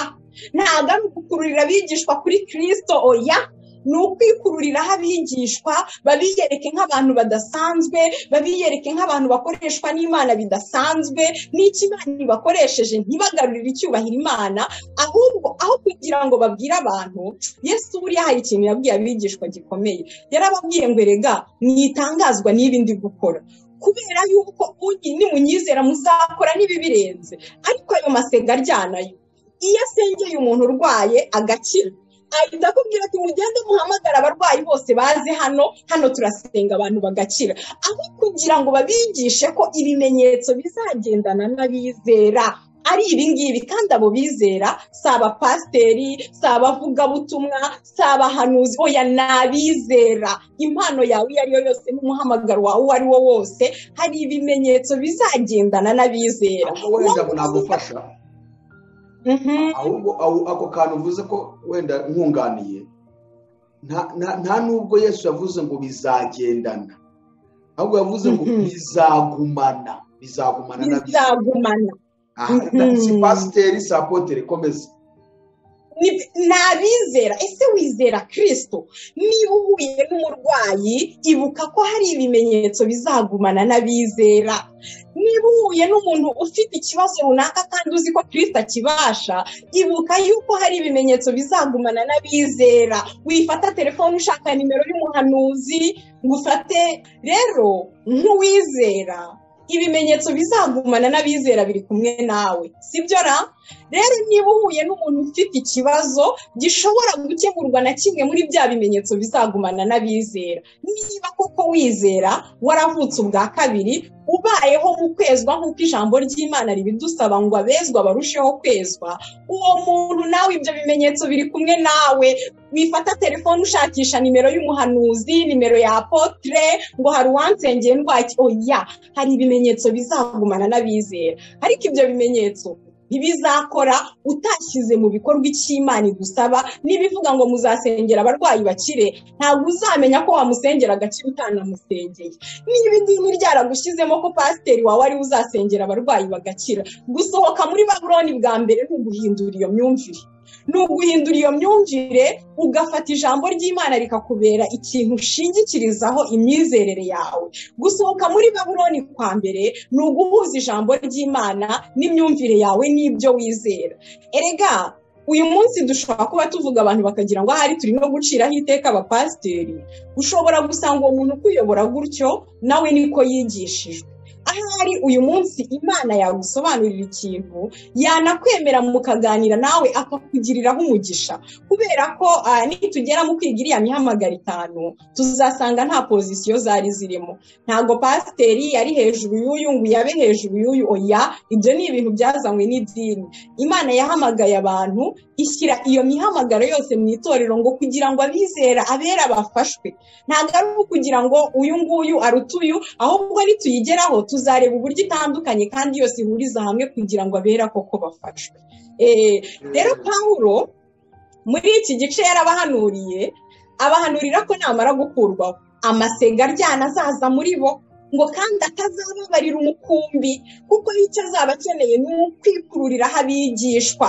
[SPEAKER 2] Ntabwo ari ukukururira abigishwa kuri Kristo, oya, ni ukwikururira abigishwa babiyereke nk'abantu badasanzwe, babiyereke nk'abantu bakoreshwa n'Imana bidasanzwe, n'iki Imana ibakoresheje ntibagarurire icyubahiro Imana, ahubwo aho kugira ngo babwire abantu. Yesu buriya hari ikintu yabwiye abigishwa gikomeye, yarababwiye ngo erega mwitangazwa n'ibindi gukora, kubera yuko nimunyizera muzakora n'ibibirenze. Ariko ayo masega aryanayo, iyo asengeye umuntu urwaye agakira, ahita akubwira ati mugende muhamagara abarwayi bose baze hano turasenga abantu bagakira, aho kugira ngo babigishe ko ibimenyetso bizagendana n'abizera ari ibingibi. Kandi abo bizera si abapasiteri, si abavugabutumwa, si abahanuzi, oya, ni abizera. Impano yawe iyo ari yo yose n'umuhamagaro wawe uwo ari wo wose, hari ibimenyetso bizagendana n'abizera.
[SPEAKER 1] Wenda nagufasha ahubwo ako kantu uvuze ko wenda nkunganiye, nta nubwo Yesu yavuze ngo bizagendana, ahubwo yavuze ngo bizagumana
[SPEAKER 2] n'abizera.
[SPEAKER 1] Si pasiteri, si apotere, komeza.
[SPEAKER 2] N'abizera. Ese wizera Kristo? Niba uhuye n'umurwayi, ibuka ko hari ibimenyetso bizagumana n'abizera. Niba uhuye n'umuntu ufite ikibazo runaka kandi uzi ko Kristo akibasha, ibuka yuko hari ibimenyetso bizagumana n'abizera. Wifata telefone ushaka nimero y'umuhanuzi ngo ufate. Rero nk'uwizera, ibimenyetso bizagumana n'abizera biri kumwe nawe, sibyo ra? Rero niba uhuye n'umuntu ufite ikibazo gishobora gukemurwa na kimwe muri bya bimenyetso bizagumana n'abizera, niba koko wizera, waravutse ubwa kabiri, ubayeho mu kwezwa nk'uko ijambo ry'Imana ribidusaba ngo abezwa barusheho kwezwa, uwo muntu nawe ibyo bimenyetso biri kumwe nawe. Wifata telefone ushakisha nimero y'umuhanuzi, nimero ya apotre, ngo hari uwansengeye ndwaye, oya, hari ibimenyetso bizagumana n'abizera. Ariko ibyo bimenyetso ntibizakora utashyize mu bikorwa icyo Imana igusaba. Niba ivuga ngo muzasengera abarwayi bakire, ntabwo uzamenya ko wamusengera agakira utanamusengeye. Niba idini ryaragushyizemo ko pasiteri wawe ari uzasengera abarwayi bagakira, gusohoka muri Babuloni bwa mbere ni uguhindura iyo myumvire. Ni uguhindura iyo myumvire, ugafata ijambo ry'Imana rikakubera ikintu ushingikirizaho imyizerere yawe. Gusohoka muri Babuloni kwa mbere ni uguhuza ijambo ry'Imana n'imyumvire yawe n'ibyo wizera. Erega uyu munsi dushobora kuba tuvuga abantu bakagira ngo ahari turi no guciraho iteka abapasiteri. Ushobora gusanga uwo muntu ukuyobora gutyo nawe niko yigishijwe. Ahari uyu munsi Imana yagusobanurira ikintu, yanakwemera mukaganira nawe akakugiriraho umugisha, kubera ko nitugera mu kwiga iriya mihamagaro 5 tuzasanga nta pozisiyo zari zirimo. Ntabwo pasiteri yari hejuru y'uyu ngo yabe hejuru y'uyu, oya, ibyo ni ibintu byazanywe n'idini. Imana yahamagaye abantu, ishyira iyo mihamagaro yose mu itorero ngo kugira ngo abizera abera bafashwe. Ntabwo ari ukugira ngo uyu nguyu arutuyu, ahubwo nituyigeraho tuzareba uburyo itandukanye kandi yose ihuriza hamwe kugira ngo abera koko bafashwe. Rero Pawulo muri iki gice abahanurira ko namara gukurwaho amasega aryana azaza muri bo, ngo kandi atazababarira umukumbi, kuko icyo azaba akeneye ni ukwikururiraho abigishwa.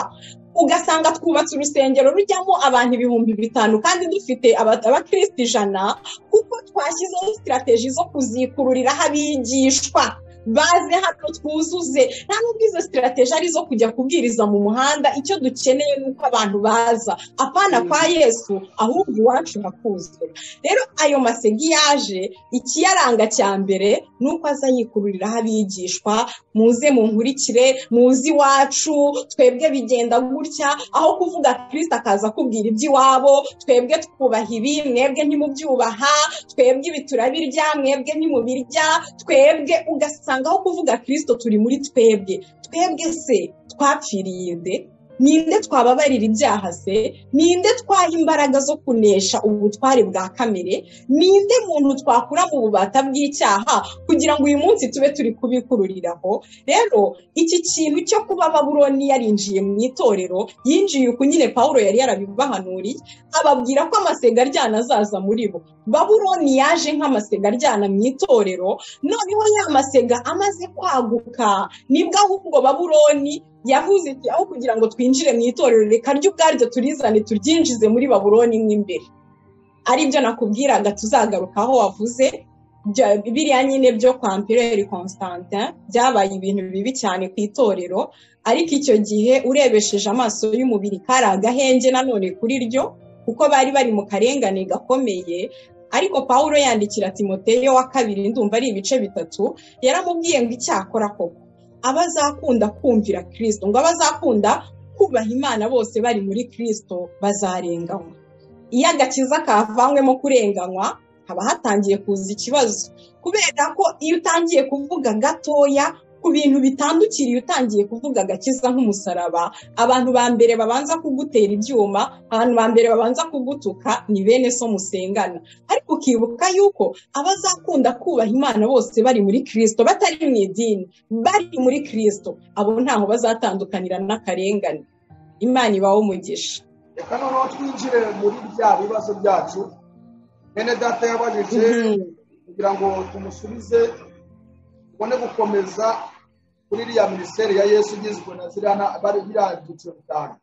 [SPEAKER 2] Ugasanga twubatse urusengero rujyamo abantu 5,000 kandi dufite abakristo 100, kuko twashyizeho strategy zo kuzikururiraho abigishwa. baze hano twuzuze. Nta n'ubwo izo sitirateji ari zo kujya kubwiriza mu muhanda, icyo dukeneye ni uko abantu baza apana kwa Yesu, ahubwo iwacu hakuzwe. Rero ayo masegi yaje, ikiyaranga cya mbere ni uko aza yikururiraho abigishwa, muze munkurikire, muzi iwacu, twebwe bigenda gutya, aho kuvuga Kristo akaza kubwira iby'iwabo, twebwe twubaha ibi, mwebwe ntimubyubaha, twebwe ibi turabirya, mwebwe ntimubirya, twebwe ugasanga aho kuvuga Kristo turi muri twebwe se twapfiriye nde? Ninde twababarira ibyaha se? Ninde twaha imbaraga zo kunesha ubutware bwa kamere? Ninde muntu twakura mu bubata bw'icyaha kugira ngo uyu munsi tube turi kubikururiraho? Rero iki kintu cyo kuba Babuloni yarinjiye mu itorero, yinjiye uko nyine Pawulo yari yarabibahanuriye, ababwira ko amasega aryana azaza muri bo. Babuloni yaje nk'amasega aryana mu itorero, noneho ya masega amaze kwaguka nibwo ahubwo Babuloni yavuze iti aho kugira ngo twinjire mu itorero, reka ryo ubwaryo turizane turyinjize muri Babuloni n'imbere. Aribyo nakubwiraga tuzagarukaho wavuze biriya nyine byo kwa Empereur Constantin, byabaye ibintu bibi cyane ku itorero, ariko icyo gihe urebesheje amaso y'umubiri kari agahenge nanone kuri ryo, kuko bari bari mu karengane gakomeye. Ariko Pawulo yandikira Timoteyo wa 2, ndumva ari ibice 3, yaramubwiye ngo icyakora koko abazakunda kumvira Kristo, ngo abazakunda kubaha Imana bose bari muri Kristo bazarenganywa. Iyo agakiza kavanywemo kurenganywa, haba hatangiye kuza ikibazo, kubera ko iyo utangiye kuvuga gatoya ku bintu bitandukiriye, utangiye kuvuga agakiza nk'umusaraba, abantu ba mbere babanza kugutera ibyuma, abantu ba mbere babanza kugutuka ni bene so musengana. Ariko ukibuka yuko abazakunda kubaha Imana bose bari muri Kristo, batari mu idini, bari muri Kristo, abo ntaho bazatandukanira n'akarengane. Imana ibaho umugisha.
[SPEAKER 1] Reka noneho twinjire muri bya bibazo byacu bene data yabajije, kugira ngo tumusubize, ubone gukomeza kuri iriya minisiteri ya Yesu igizwe na ziriya bari biriya byiciro 5: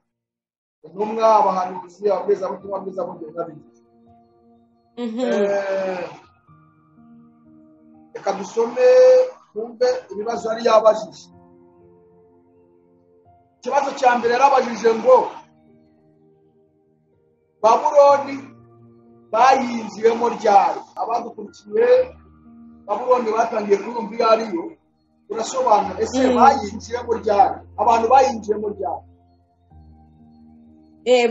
[SPEAKER 1] intumwa, abahanuzi, ababwirizabutumwa, ababwirizabutumwa n'abigisha. Reka dusome twumve ibibazo yari yabajije. Ikibazo cya mbere yarabajije ngo Babuloni bayinjiyemo ryari? Abadukurikiye Babuloni batangiye kurumva iyo ariyo, urasobanura ese bayinjiyemo ryari? Abantu bayinjiyemo ryari?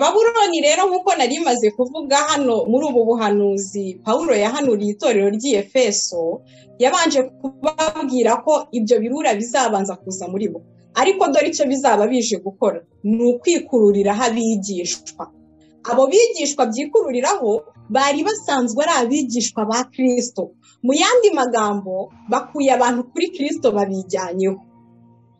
[SPEAKER 2] Babuloni rero nk'uko nari maze kuvuga hano muri ubu buhanuzi Pawulo yahanuriye itorero ry'i Efeso, yabanje kubabwira ko ibyo birura bizabanza kuza muri bo, ariko dore icyo bizaba bije gukora ni ukwikururiraho abigishwa. Abo bigishwa byikururiraho bari basanzwe ari abigishwa ba Kristo. Mu yandi magambo, bakuye abantu kuri Kristo babijyanyeho.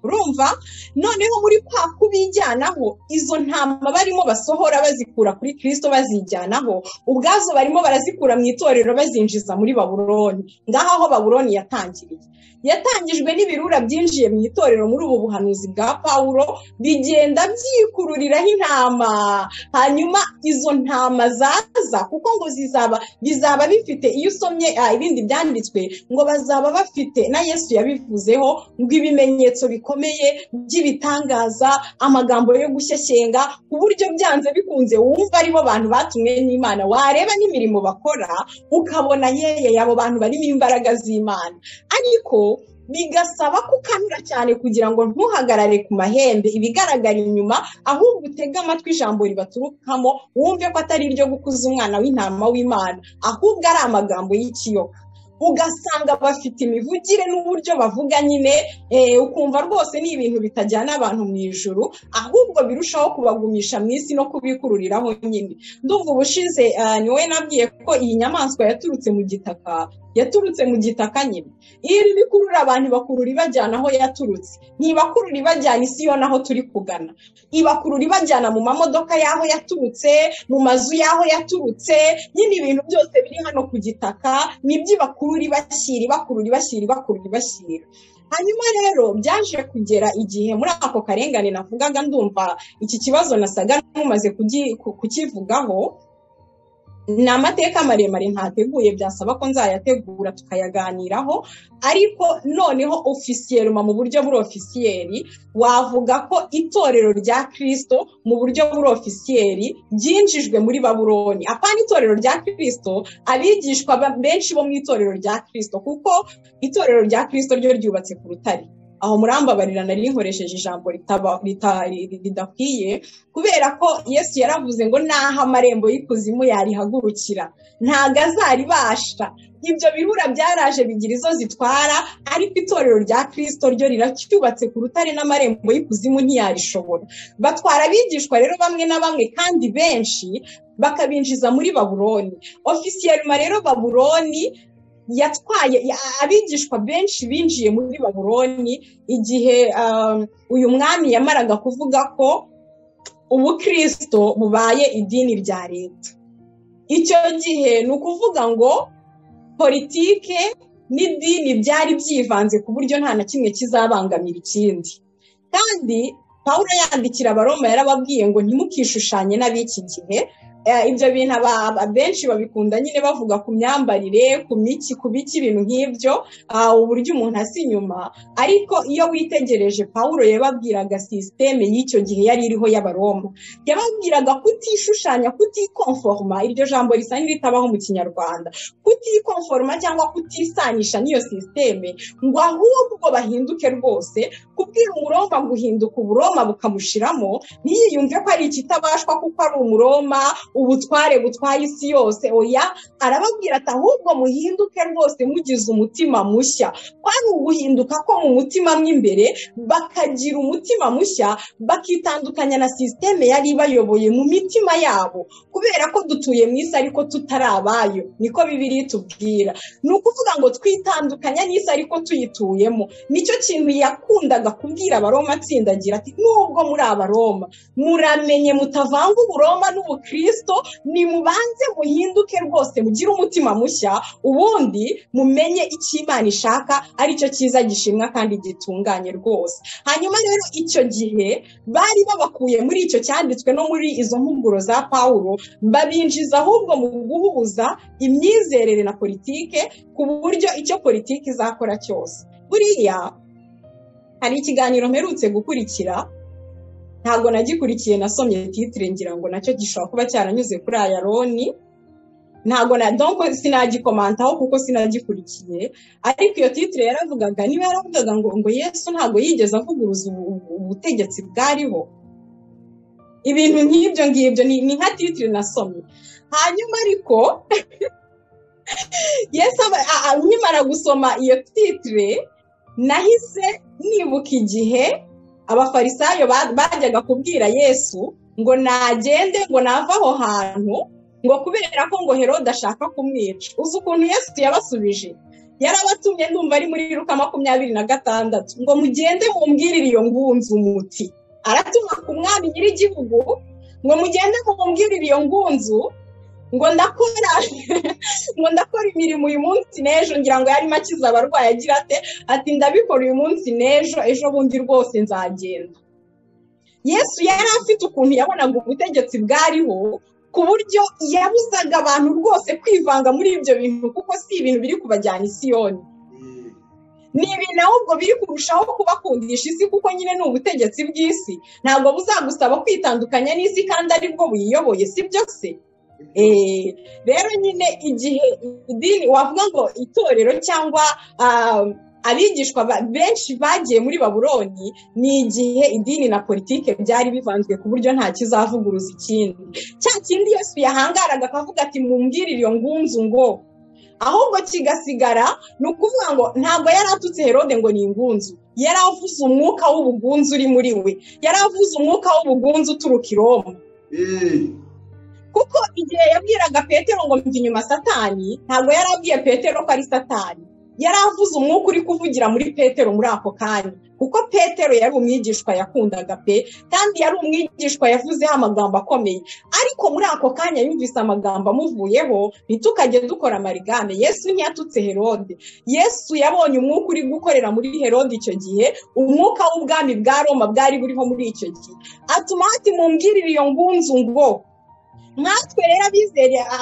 [SPEAKER 2] Urumva? Noneho muri kwa kubijyanaho, izo ntama barimo basohora bazikura kuri Kristo bazijyanaho, ubwazo barimo barazikura mu itorero bazinjiza muri Babuloni. Ngaho aho Babuloni yatangiriye, yatangijwe n'ibirura byinjiye mu itorero muri ubu buhanuzi bwa Pawulo, bigenda byikururiraho intama. Hanyuma izo ntama zaza, kuko ngo bizaba bifite, iyo usomye ibindi byanditswe, ngo bazaba bafite, na Yesu yabivuzeho, ngo ibimenyetso bikomeye by'ibitangaza, amagambo yo gushyeshyenga, ku buryo byanze bikunze wumva aribo bantu batumwe n'Imana. Wareba n'imirimo bakora ukabona yeye abo bantu barimo imbaraga z'Imana, ariko bigasaba kukanura cyane kugira ngo ntuhagarare ku mahembe ibigaragara inyuma, ahubwo utege amatwi ijambo ribaturukamo, wumve ko atari iryo gukuza umwana w'intama w'Imana, ahubwo ari amagambo y'ikiyoka. Ugasanga bafite imivugire n'uburyo bavuga nyine, ukumva rwose ni ibintu bitajyana abantu mu ijuru, ahubwo birushaho kubagumisha mu isi no kubikururiraho nyine. Ndumva ubushize niwe nabwiye ko iyi nyamaswa yaturutse mu gitaka nyine. Iyo iri bikurura abantu bakurura ibajyana aho yaturutse, ntibakurura ibajyana isi yo naho turi kugana, ibakurura ibajyana mu mamodoka y'aho yaturutse, mu mazu y'aho yaturutse, nyine ibintu byose biri hano ku gitaka nibyo ibakurura ibashyira. Hanyuma rero byaje kugera igihe muri ako karengane navugaga, ndumva iki kibazo nasaga n'umaze kukivugaho, ni amateka maremare ntateguye, byasaba ko nzayategura tukayaganiraho, ariko noneho ofisiyeluma mu buryo buri ofisiyeri wavuga ko itorero rya Kristo mu buryo buri ofisiyeri ryinjijwe muri Babuloni. Apana itorero rya Kristo, abigishwa benshi bo mu itorero rya Kristo, kuko itorero rya Kristo ryo ryubatse ku rutare. Aho murambabarira nari nkoresheje ijambo ridakwiye, kubera ko Yesu yaravuze ngo naho amarembo y'ikuzimu yarihagurukira ntago azaribasha. Ibyo birura byaraje bigira izo zitwara, ariko itorero rya Kristo ryo riracyubatse ku rutare n'amarembo y'ikuzimu ntiyarishobora. Batwara abigishwa rero bamwe na bamwe kandi benshi bakabinjiza muri Babuloni. Ofisiyelima rero Babuloni yatwaye abigishwa benshi binjiye muri Babuloni igihe uyu mwami yamaraga kuvuga ko ubukristo bubaye idini rya leta. Icyo gihe ni ukuvuga ngo politike n'idini byari byivanze ku buryo nta na kimwe kizabangamira ikindi. Kandi Pawulo yandikira Abaroma yarababwiye ngo ntimukishushanye n'ab'iki gihe. Ibyo bintu benshi babikunda nyine bavuga ku myambarire, ku biki ibintu nk'ibyo, uburyo umuntu asa inyuma. Ariko iyo witegereje Pawulo yababwiraga sisiteme y'icyo gihe yari iriho y'Abaroma, yababwiraga kutishushanya, kutikonforma. Iryo jambo risa n'iritabaho mu Kinyarwanda, kutikonforma cyangwa kutisanisha n'iyo sisiteme, ngo ahubwo bahinduke rwose. Kubwira Umuroma guhinduka Uburoma bukamushiramo, ntiyiyumve ko ari ikitabashwa kuko ari Umuroma, ubutware butwaye isi yose. Oya, arababwira ati ahubwo muhinduke rwose mugize umutima mushya. Kwari uguhinduka ko mu mutima mw'imbere, bakagira umutima mushya, bakitandukanya na sisiteme yari bayoboye mu mitima yabo, kubera ko dutuye mu isi ariko tutari abayo, niko Bibiliya itubwira. Ni ukuvuga ngo twitandukanya n'isi ariko tuyituyemo. Nicyo kintu yakundaga kubwira Abaroma atsindagira ati nubwo muri Abaroma muramenye mutavanga Uburoma n'Ubukristo, nimubanze muhinduke rwose, mugire umutima mushya, ubundi mumenye icyo Imana ishaka aricyo cyiza gishimwa kandi gitunganye rwose. Hanyuma rero icyo gihe bari babakuye muri icyo cyanditswe no muri izo mpuguro za Pawulo, babinjiza ahubwo mu guhuza imyizerere na politike, ku buryo icyo politike izakora cyose. Buriya hari ikiganiro mperutse gukurikira, ntabwo nagikurikiye, nasomye titire ngira ngo nacyo gishobora kuba cyaranyuze kuri Ayaroni, ntabwo donc sinagikomantaho kuko sinagikurikiye. Ariko iyo titire yaravugaga, niba yaravugaga ngo Yesu ntabwo yigeze avuguruza ubutegetsi bwariho, ibintu nk'ibyo ngibyo, ni nka titire nasomye. Hanyuma ariko Yesu nkimara gusoma iyo titire nahise nibuka igihe abafarisayo bajyaga kubwira Yesu ngo nagende, ngo nava aho hantu, ngo kubera ko ngo Herode ashaka kumwica. Uzi ukuntu Yesu yabasubije? Yarabatumye, ndumva ari muri Luka 26, ngo mugende mumbwirire iyo ngunzu muti. Aratuma ku mwami nyir'igihugu ngo mugende mumbwirire iyo ngunzu ngo ndakora imirimo uyu munsi n'ejo. Ngira ngo yarimo akiza abarwayi, agira ati ndabikora uyu munsi n'ejo, ejo bundi rwose nzagenda. Yesu yari afite ukuntu yabonaga ubutegetsi bwariho, ku buryo yabuzaga abantu rwose kwivanga muri ibyo bintu, kuko si ibintu biri kubajyana i Siyoni, ni ibintu ahubwo biri kurushaho kubakundisha isi, kuko nyine ni ubutegetsi bw'isi. Ntabwo buzagusaba kwitandukanya n'isi kandi aribwo buyiyoboye, si byo se? Rero nyine igihe idini wavuga ngo itorero cyangwa abigishwa benshi bagiye muri Babuloni, ni igihe idini na politike byari bivanzwe ku buryo nta kizavuguruza ikindi. Cya kindi Yesu yahangaraga akavuga ati mumbwirire iyo ngunzu ngo, ahubwo kigasigara. Ni ukuvuga ngo ntabwo yari atutse Herode ngo ni ingunzu, yari avuze umwuka w'ubugunzu uri muri we, yari avuze umwuka w'ubugunzu uturuka i Roma. Kuko igihe yabwiraga Petero ngo mva inyuma Satani, ntabwo yari abwiye Petero ko ari Satani, yari avuze umwuka uri kuvugira muri Petero muri ako kanya, kuko Petero yari umwigishwa yakundaga pe, kandi yari umwigishwa yavuzeho amagambo akomeye. Ariko muri ako kanya yumvise amagambo amuvuyeho, ntitukajye dukora amarigame. Yesu ntiyatutse Herode, Yesu yabonye umwuka uri gukorera muri Herode icyo gihe, umwuka w'ubwami bwa Roma bwari buriho muri icyo gihe. Atuma ati mumbwirire iyo ngunzu ngo, natwe rero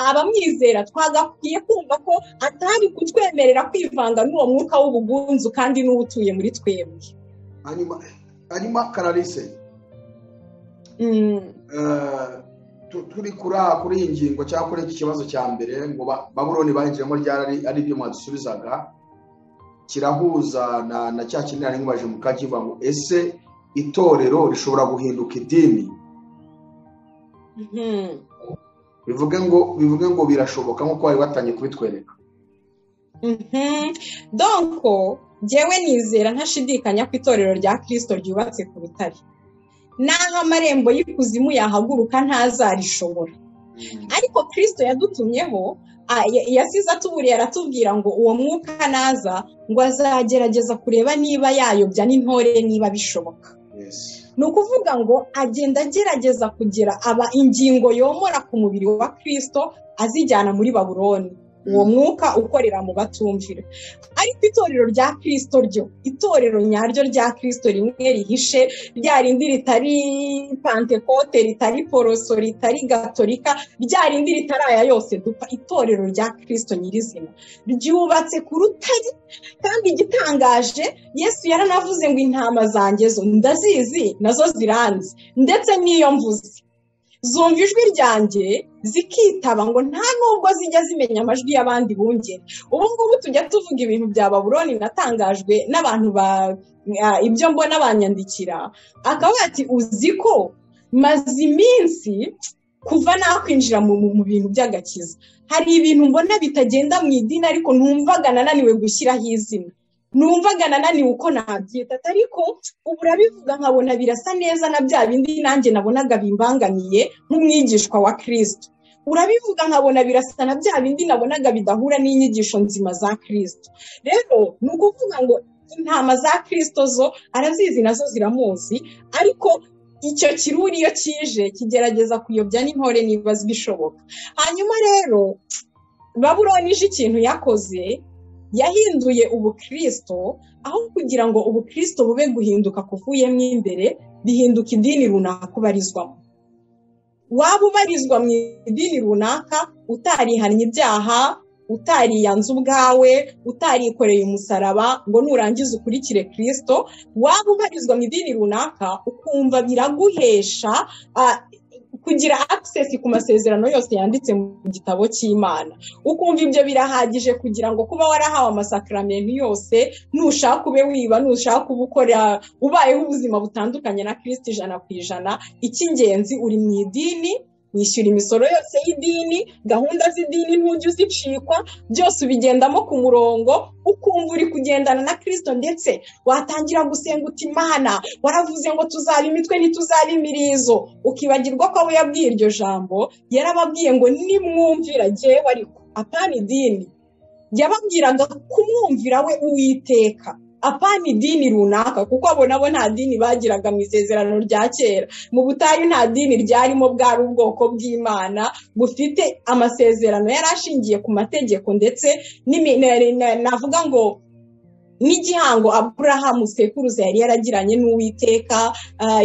[SPEAKER 2] abamwizera twagakwiye kumva ko atari kutwemerera kwivanga n'uwo mwuka w'ubugunzu kandi n'uwo utuye muri twebwe.
[SPEAKER 1] hanyuma Clarisse, turi kuri iyi ngingo cyangwa kuri iki kibazo cya mbere ngo Babuloni bayinjiyemo ryari ari byo mwadusubizaga, kirahuza na cya kintu nari nkubaje mu kakiva ngo ese itorero rishobora guhinduka idini? bivuge ngo birashoboka nk'uko wari watangiye kubitwereka.
[SPEAKER 2] donko njyewe nizera ntashidikanya ko itorero rya Kristo ryubatse ku rutare, naho amarembo y'ikuzimu yahaguruka ntazarishobora. ariko Kristo yadutumyeho, yasize atuburiye aratubwira ngo uwo mwuka naza ngo azagerageza kureba niba yayobya n'intore niba bishoboka. ni ukuvuga ngo agenda agerageza kugira ingingo yomora ku mubiri wa Kristo azijyana muri Babuloni, uwo mwuka ukorera mu batumvira. ariko itorero rya Kristo ryo, itorero nyaryo rya Kristo rimwe rihishe, rya rindi ritari Pentekote, ritari Poroso, ritari Gatolika, rya rindi ritari aya yose dupfa, itorero rya Kristo nyirizina ryubatse ku rutare. kandi igitangaje, Yesu yaranavuze ngo intama zanjye zo ndazizi, nazo ziranzi, ndetse n'iyo mvuze zumva ijwi ryanjye zikitaba, ngo nta nubwo zijya zimenya amajwi y'abandi bungeri. ubu ngubu tujya tuvuga ibintu bya Babuloni, natangajwe n'abantu ibyo mbona banyandikira, akaba ati uzi ko maze iminsi kuva nakwinjira mu bintu by'agakiza, hari ibintu mbona bitagenda mu idini, ariko numvaga nananiwe gushyiraho izina, numvaga nananiwe uko nabyita, ariko ubu urabivuga nkabona birasa neza na bya bindi nanjye nabonaga bimbangamiye nk'umwigishwa wa Kristo. urabivuga nkabona birasa na bya bindi nabonaga bidahura n'inyigisho nzima za Kristo. rero ni ukuvuga ngo intama za Kristo zo arazizi, nazo ziramuzi, ariko icyo kiruri iyo kije kigerageza kuyobya n'intore niba bishoboka. hanyuma rero Babuloni ije ikintu yakoze, yahinduye ubukristo, aho kugira ngo ubukristo bube guhinduka kuvuyemo imbere, bihinduka idini runaka ubarizwamo. waba ubarizwa mu idini runaka utarihannye ibyaha, utariyanze ubwawe, utarikoreye umusaraba ngo nurangiza ukurikire Kristo, waba ubarizwa mu idini runaka ukumva biraguhesha kugira access ku masezerano yose yanditse mu gitabo cy'Imana, ukumva ibyo birahagije kugira ngo kuba warahawe amasakramentu yose, nushaka ube wiba, nushaka ubukora, ubayeho ubuzima butandukanye na Kristo 100%, icy'ingenzi uri mu idini, wishyura imisoro yose y'idini, gahunda z'idini ntujya uzicikwa, byose ubigendamo ku murongo, ukumva uri kugendana na Kristo, ndetse watangira gusenga uti Imana waravuze ngo tuzaba imitwe ntituzaba imirizo, ukibagirwa ko abo yabwiye iryo jambo yarababwiye ngo nimwumvira jyewe, ariko apana idini, yababwiraga kumwumvira we Uwiteka, apana idini runaka, kuko abo nabo nta dini bagiraga mu isezerano rya kera. mu butayu nta dini ryarimo, bwari ubwoko bw'Imana bufite amasezerano yari ashingiye ku mategeko, ndetse navuga ngo n'igihango Aburahamu sekuruza yari yaragiranye n'Uwiteka.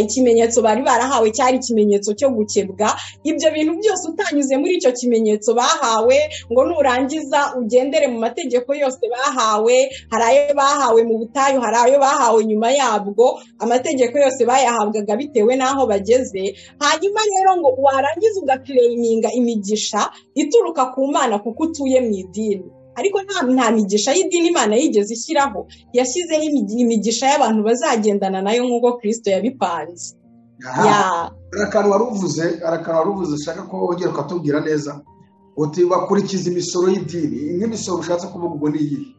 [SPEAKER 2] Ikimenyetso bari barahawe cyari ikimenyetso cyo gukebwa. ibyo bintu byose utanyuze muri icyo kimenyetso bahawe ngo nurangiza ugendere mu mategeko yose bahawe, hari ayo bahawe mu butayu, hari ayo bahawe nyuma yabwo, amategeko yose bayahabwaga bitewe n'aho bageze. hanyuma rero ngo warangiza ugaklayiminga imigisha ituruka ku Mana kuko utuye mu idini. ariko nta migisha y'idini Imana yigeze ishyiraho, yashyizeho imigisha y'abantu bazagendana nayo nk'uko Kristo yabipanze.
[SPEAKER 1] arakantu waruvuze ushaka ko wongera ukatubwira neza, uti bakurikiza imisoro y'idini. nk'imisoro ushatse kuvuga ubwo ni iyihe?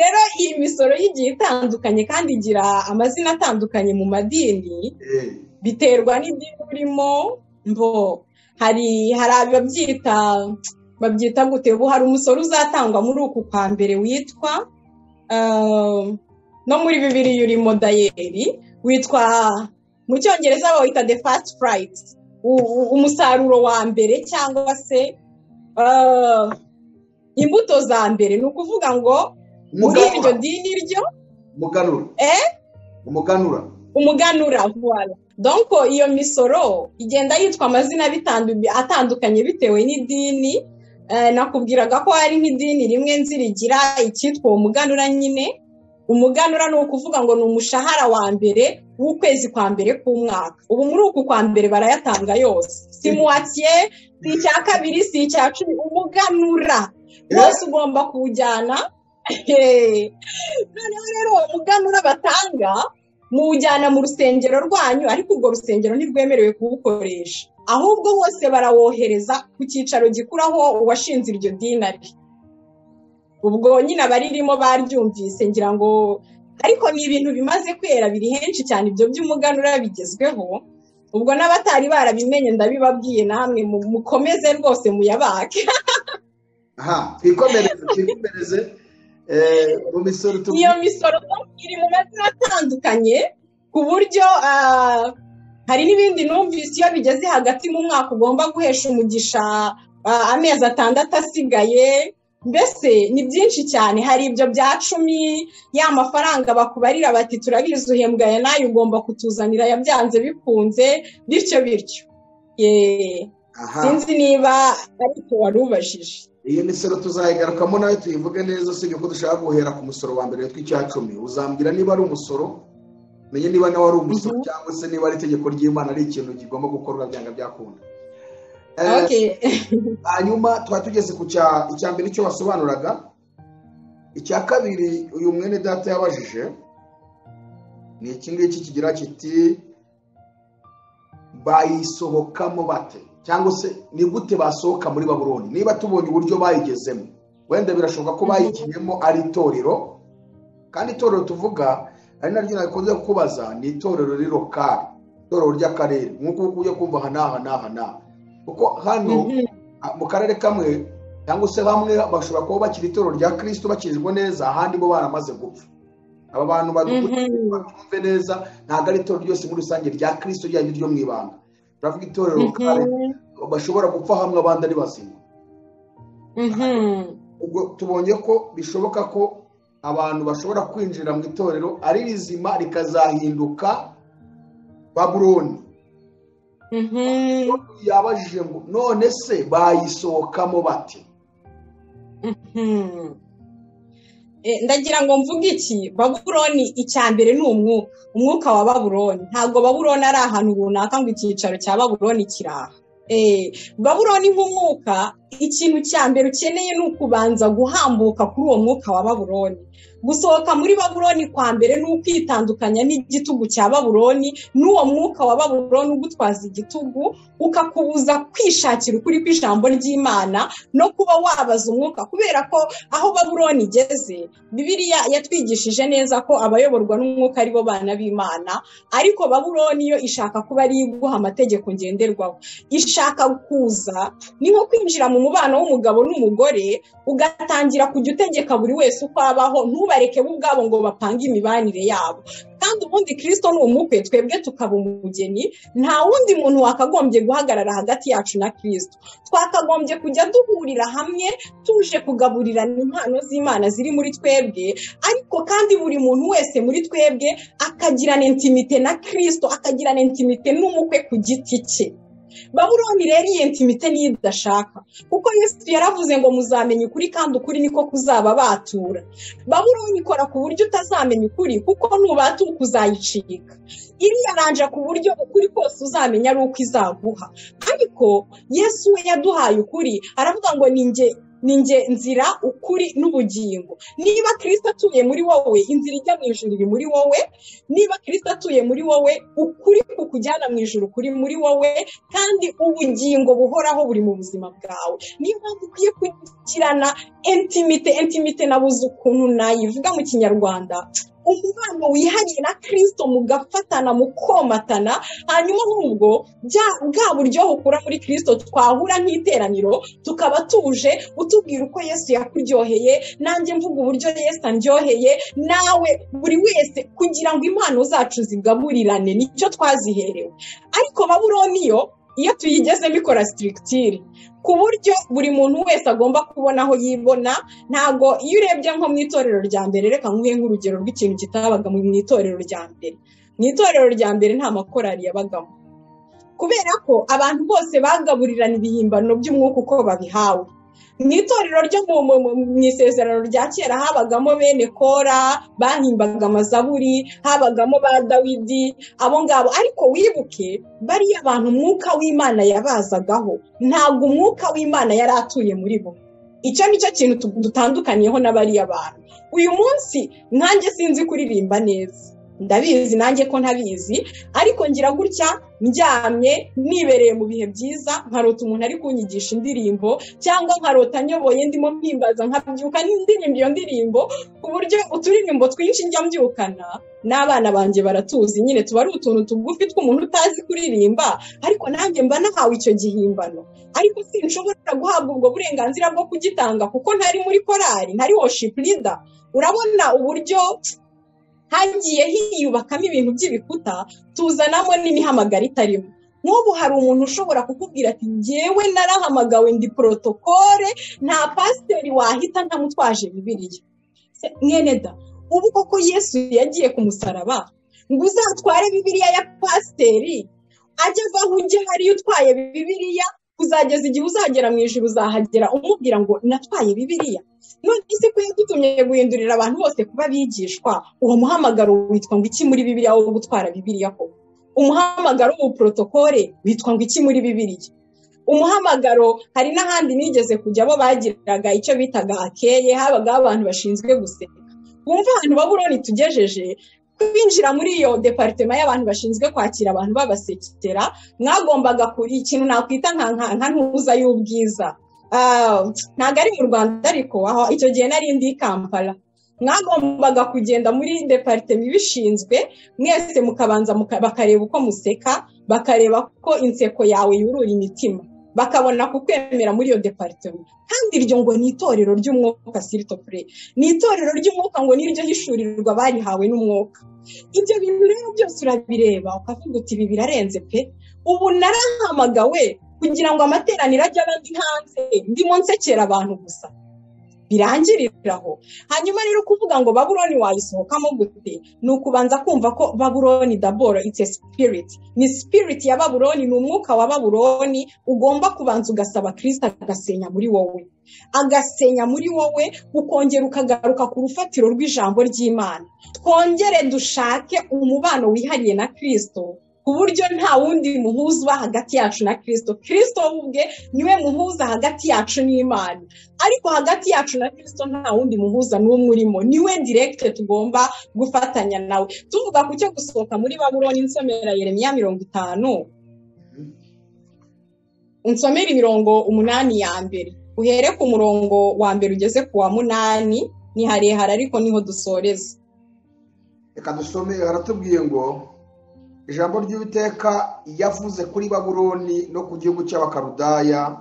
[SPEAKER 2] rero iyi misoro y'igihe itandukanye kandi igira amazina atandukanye mu madini, biterwa n'idini urimo. hari babyita gute, ubu hari umusoro uzatangwa muri uku kwa mbere witwa no muri Bibiliya urimo dayeri, witwa mu cyongereza bawita the first fruits, umusaruro wa mbere cyangwa se imbuto za mbere. ni ukuvuga ngo muri iryo dini ryo umuganura voilà. Donc iyo misoro igenda yitwa amazina atandukanye bitewe n'idini. Nakubwiraga ko hari nk'idini rimwe nzirigira icyitwa umuganura nyine. Umuganura ni ukuvuga ngo ni umushahara wa mbere w'ukwezi kwa mbere k'umwaka. Ubu muri uku kwa mbere barayatanga yose, si moitié, si icya kabiri, si icya cumi, umuganura wose ugomba kuwujyana. Noneho rero umuganura batanga muwujyana mu rusengero rwanyu, ariko urwo rusengero ntirwemerewe kuwukoresha, ahubwo bose barawohereza ku cyicaro gikuru aho uwashinze iryo dini ari. Ubwo nyine abaririmo baryumvise ngira ngo, ariko ni ibintu bimaze kwera, biri henshi cyane ibyo by'umuganura bigezweho. Ubwo n'abatari barabimenye ndabibabwiye, namwe mukomeze rwose muyabake.
[SPEAKER 1] twikomereze mu misoro.
[SPEAKER 2] Iyo misoro iri mu mazina atandukanye, ku buryo hari n'ibindi numvise iyo bigeze hagati mu mwaka ugomba guhesha umugisha amezi 6 asigaye. Mbese ni byinshi cyane. Hari ibyo bya 10 ya mafaranga bakubarira bati turabizi uhembwaye nayo ugomba kutuzanira yabyanze bikunze, bityo sinzi niba ariko warubajije.
[SPEAKER 1] Iyi misoro tuzayigarukamo nayo tuyivuge neza, usibye ko dushaka guhera ku musoro wa mbere witwa icya 10. Uzambwira niba ari umusoro, menye niba nawe ari umusoro cyangwa se niba ari itegeko ry'Imana, ari ikintu kigomba gukorwa byanga byakunda. Hanyuma twari tugeze ku icya mbere icyo wasobanuraga. Icya kabiri uyu mwene data yabajije ni iki ngiki kigira kiti bayisohokamo bate, cyangwa se ni gute basohoka muri Babuloni niba tubonye uburyo bayigezemo. Wenda birashoboka ko bayikinyemo ari itorero, kandi itorero tuvuga ari naryo nakunze kukubaza, ni itorero rirokari, itorero ry'akarere, nk'uko ujya kumva aha kuko hano mu karere kamwe cyangwa se bamwe bashobora kuba bakiri itorero rya Kristo bakirijwe neza, ahandi bo baramaze gupfa. Aba bantu batumve neza, ntabwo ari itorero ryose muri rusange rya Kristo ryari ryo mu ibanga. Turavuga itorero bashobora gupfa hamwe abandi ari bazima. Ubwo tubonye ko bishoboka ko abantu bashobora kwinjira mu itorero ari rizima rikazahinduka Babuloni. Yabajije ngo none se bayisohokamo bate?
[SPEAKER 2] Ndagira ngo mvuge iki. Babuloni icya mbere ni umwuka wa Babuloni. Ntabwo Babuloni ari ahantu runaka ngo icyicaro cya Babuloni kiraha. Babuloni nk'umwuka, ikintu cya mbere ukeneye ni ukubanza guhambuka kuri uwo mwuka wa Babuloni. Gusohoka muri Babuloni kwa mbere ni ukwitandukanya n'igitugu cya Babuloni, n'uwo mwuka wa Babuloni ugutwaza igitugu, ukakubuza kwishakira ukuri kw'ijambo ry'Imana no kuba wabaza umwuka, kubera ko aho Babuloni igeze, Bibiliya yatwigishije neza ko abayoborwa n'umwuka ari bo bana b'Imana, ariko Babuloni yo ishaka kuba ari iguha amategeko ngenderwaho. Ishaka kuza ni nko kwinjira mu mubano w'umugabo n'umugore, ugatangira kujya utegeka buri wese uko abaho, ntubareke bo ubwabo ngo bapange imibanire yabo. Kandi ubundi Kristo ni umukwe, twebwe tukaba umugeni. Nta wundi muntu wakagombye guhagarara hagati yacu na Kristo. Twakagombye kujya duhurira hamwe tuje kugaburirana impano z'Imana ziri muri twebwe, ariko kandi buri muntu wese muri twebwe akagirana intimite na Kristo, akagirana intimite n'umukwe ku giti cye. Babuloni rero iyi intimite niyo idashaka, kuko Yesu yaravuze ngo muzamenya ukuri kandi ukuri niko kuzaba batura. Babuloni ikora ku buryo utazamenya ukuri, kuko nubatura ukuzayicika. Iriya aranja ku buryo ukuri kose uzamenya ari uko izaguha. Ariko Yesu we yaduhaye ukuri, aravuga ngo ninjye nzira, ukuri n'ubugingo. Niba Kristo atuye muri wowe, inzira ijya mu ijuru iri muri wowe. Niba Kristo atuye muri wowe, ukuri kukujyana mu ijuru kuri muri wowe, kandi ubugingo buhoraho buri mu buzima bwawe. Niyo mpamvu ukwiye kugirana intimite nabuze ukuntu nayivuga mu Kinyarwanda, umubano wihariye na Kristo, mugafatana mukomatana, hanyuma ahubwo bwa buryo ukura muri Kristo twahura nk'iteraniro tukaba tuje utubwira uko Yesu yakuryoheye, nanjye mvuga uburyo Yesu andyoheye, nawe buri wese, kugira ngo impano zacu zigaburirane. Nicyo twaziherewe. Ariko Babuloni iyo tuyigezemo ikora structure ku buryo buri muntu wese agomba kubona aho yibona. Ntago iyo urebye nko mu itorero rya mbere, reka nguhe nk'urugero rw'ikintu kitabaga mu itorero rya mbere. mu itorero rya mbere nta makorari yabagamo, kubera ko abantu bose bagaburirana ibihimbano by'umwuka uko babihawe. Mu itorero ryo mu isezerano rya kera habagamo bene Kora bahimbaga amazaburi, habagamo ba Dawidi, abo ngabo. Ariko wibuke bariya abantu umwuka w'Imana yabazagaho, ntabwo umwuka w'Imana yari atuye muri bo. Icyo nicyo kintu dutandukaniyeho na bariya bantu. Uyu munsi nanjye sinzi kuririmba neza, ndabizi nanjye ko ntabizi, ariko ngira gutya ndyamye nibereye mu bihe byiza nkarota umuntu ari kunyigisha indirimbo, cyangwa nkarota nyoboye ndimo mpimbaza nkabyuka n'indirimbo iyo ndirimbo, ku buryo uturirimbo twinshi njya mbyukana n'abana banjye baratuzi. Nyine tuba ari utuntu tugufi tw'umuntu utazi kuririmba, ariko nanjye mba nahawe icyo gihimbano, ariko sinshobora guhabwa ubwo burenganzira bwo kugitanga kuko ntari muri korari, ntari worship leader. Urabona uburyo hagiye hiyubakamo ibintu by'ibikuta tuzanamo n'imihamagaro itarimo. Nk'ubu hari umuntu ushobora kukubwira ati njyewe narahamagawe ndi protokole, nta pasiteri wahita ntamutwaje Bibiliya. Mwene da, ubu koko Yesu yagiye ku musaraba ngo uzatware Bibiliya ya pasiteri, ajya avaho ujye hariya utwaye Bibiliya, kuzageza igihe uzagera mu ijuru uzahagera umubwira ngo natwaye Bibiliya? None isi ko yadutumye guhindurira abantu bose kuba bigishwa, uwo muhamagaro witwa ngo iki muri Bibiliya wo gutwara Bibiliya? Ko umuhamagaro w'ubuprotokole witwa ngo iki muri Bibiliya? Umuhamagaro hari n'ahandi nigeze kujya bo bagiraga icyo bitaga akeye, habagaho abantu bashinzwe guseka. Wumva ahantu Babuloni tugejeje, kwinjira muri iyo departement y'abantu bashinzwe kwakira abantu babasekera, mwagombaga kuri ikintu nakwita nka ntuza y'ubwiza. Ntabwo ari mu Rwanda, ariko aho icyo gihe nari ndi Kampala, mwagombaga kugenda muri departement ibishinzwe mwese mukabanza bakareba uko museka, bakareba ko inseko yawe yurura imitima, bakabona kukwemera muri iyo departement. Kandi iryo ngo ni itorero ry'umwuka, s'iltopre, ni itorero ry'umwuka, ngo niryo hishurirwa barihawe n'umwuka. Ibyo bintu rero byose urabireba ukavuga uti ibi birarenze pe. Ubu narahamagawe kugira ngo amateraniro ajye abandi hanze ndimo nsekera abantu gusa, birangiriraho. Hanyuma rero kuvuga ngo Babuloni wayisohokamo gute, ni ukubanza kumva ko Babuloni d'abord it's a spirit, ni spirit ya Babuloni, ni umwuka wa Babuloni. Ugomba kubanza ugasaba Kristo agasenya muri wowe, agasenya muri wowe, ukongera ukagaruka ku rufatiro rw'ijambo ry'Imana. Twongere dushake umubano wihariye na Kristo, ku buryo nta wundi muhuza uba hagati yacu na Kristo. Kristo ubwe niwe muhuza hagati yacu n'Imana, ariko hagati yacu na Kristo nta wundi muhuza n'umwe urimo, niwe direct tugomba gufatanya nawe. Tuvuga ku cyo gusohoka muri Babuloni, nsomera Yeremiya 50, unsomera 80 ya mbere, uhere ku murongo wa mbere ugeze ku wa 8. Ni harehare ariko niho dusoreza.
[SPEAKER 1] Reka dusome. Haratubwiye ngo ijambo ry'Uwiteka yavuze kuri Babuloni no ku gihugu cy'Abakarudaya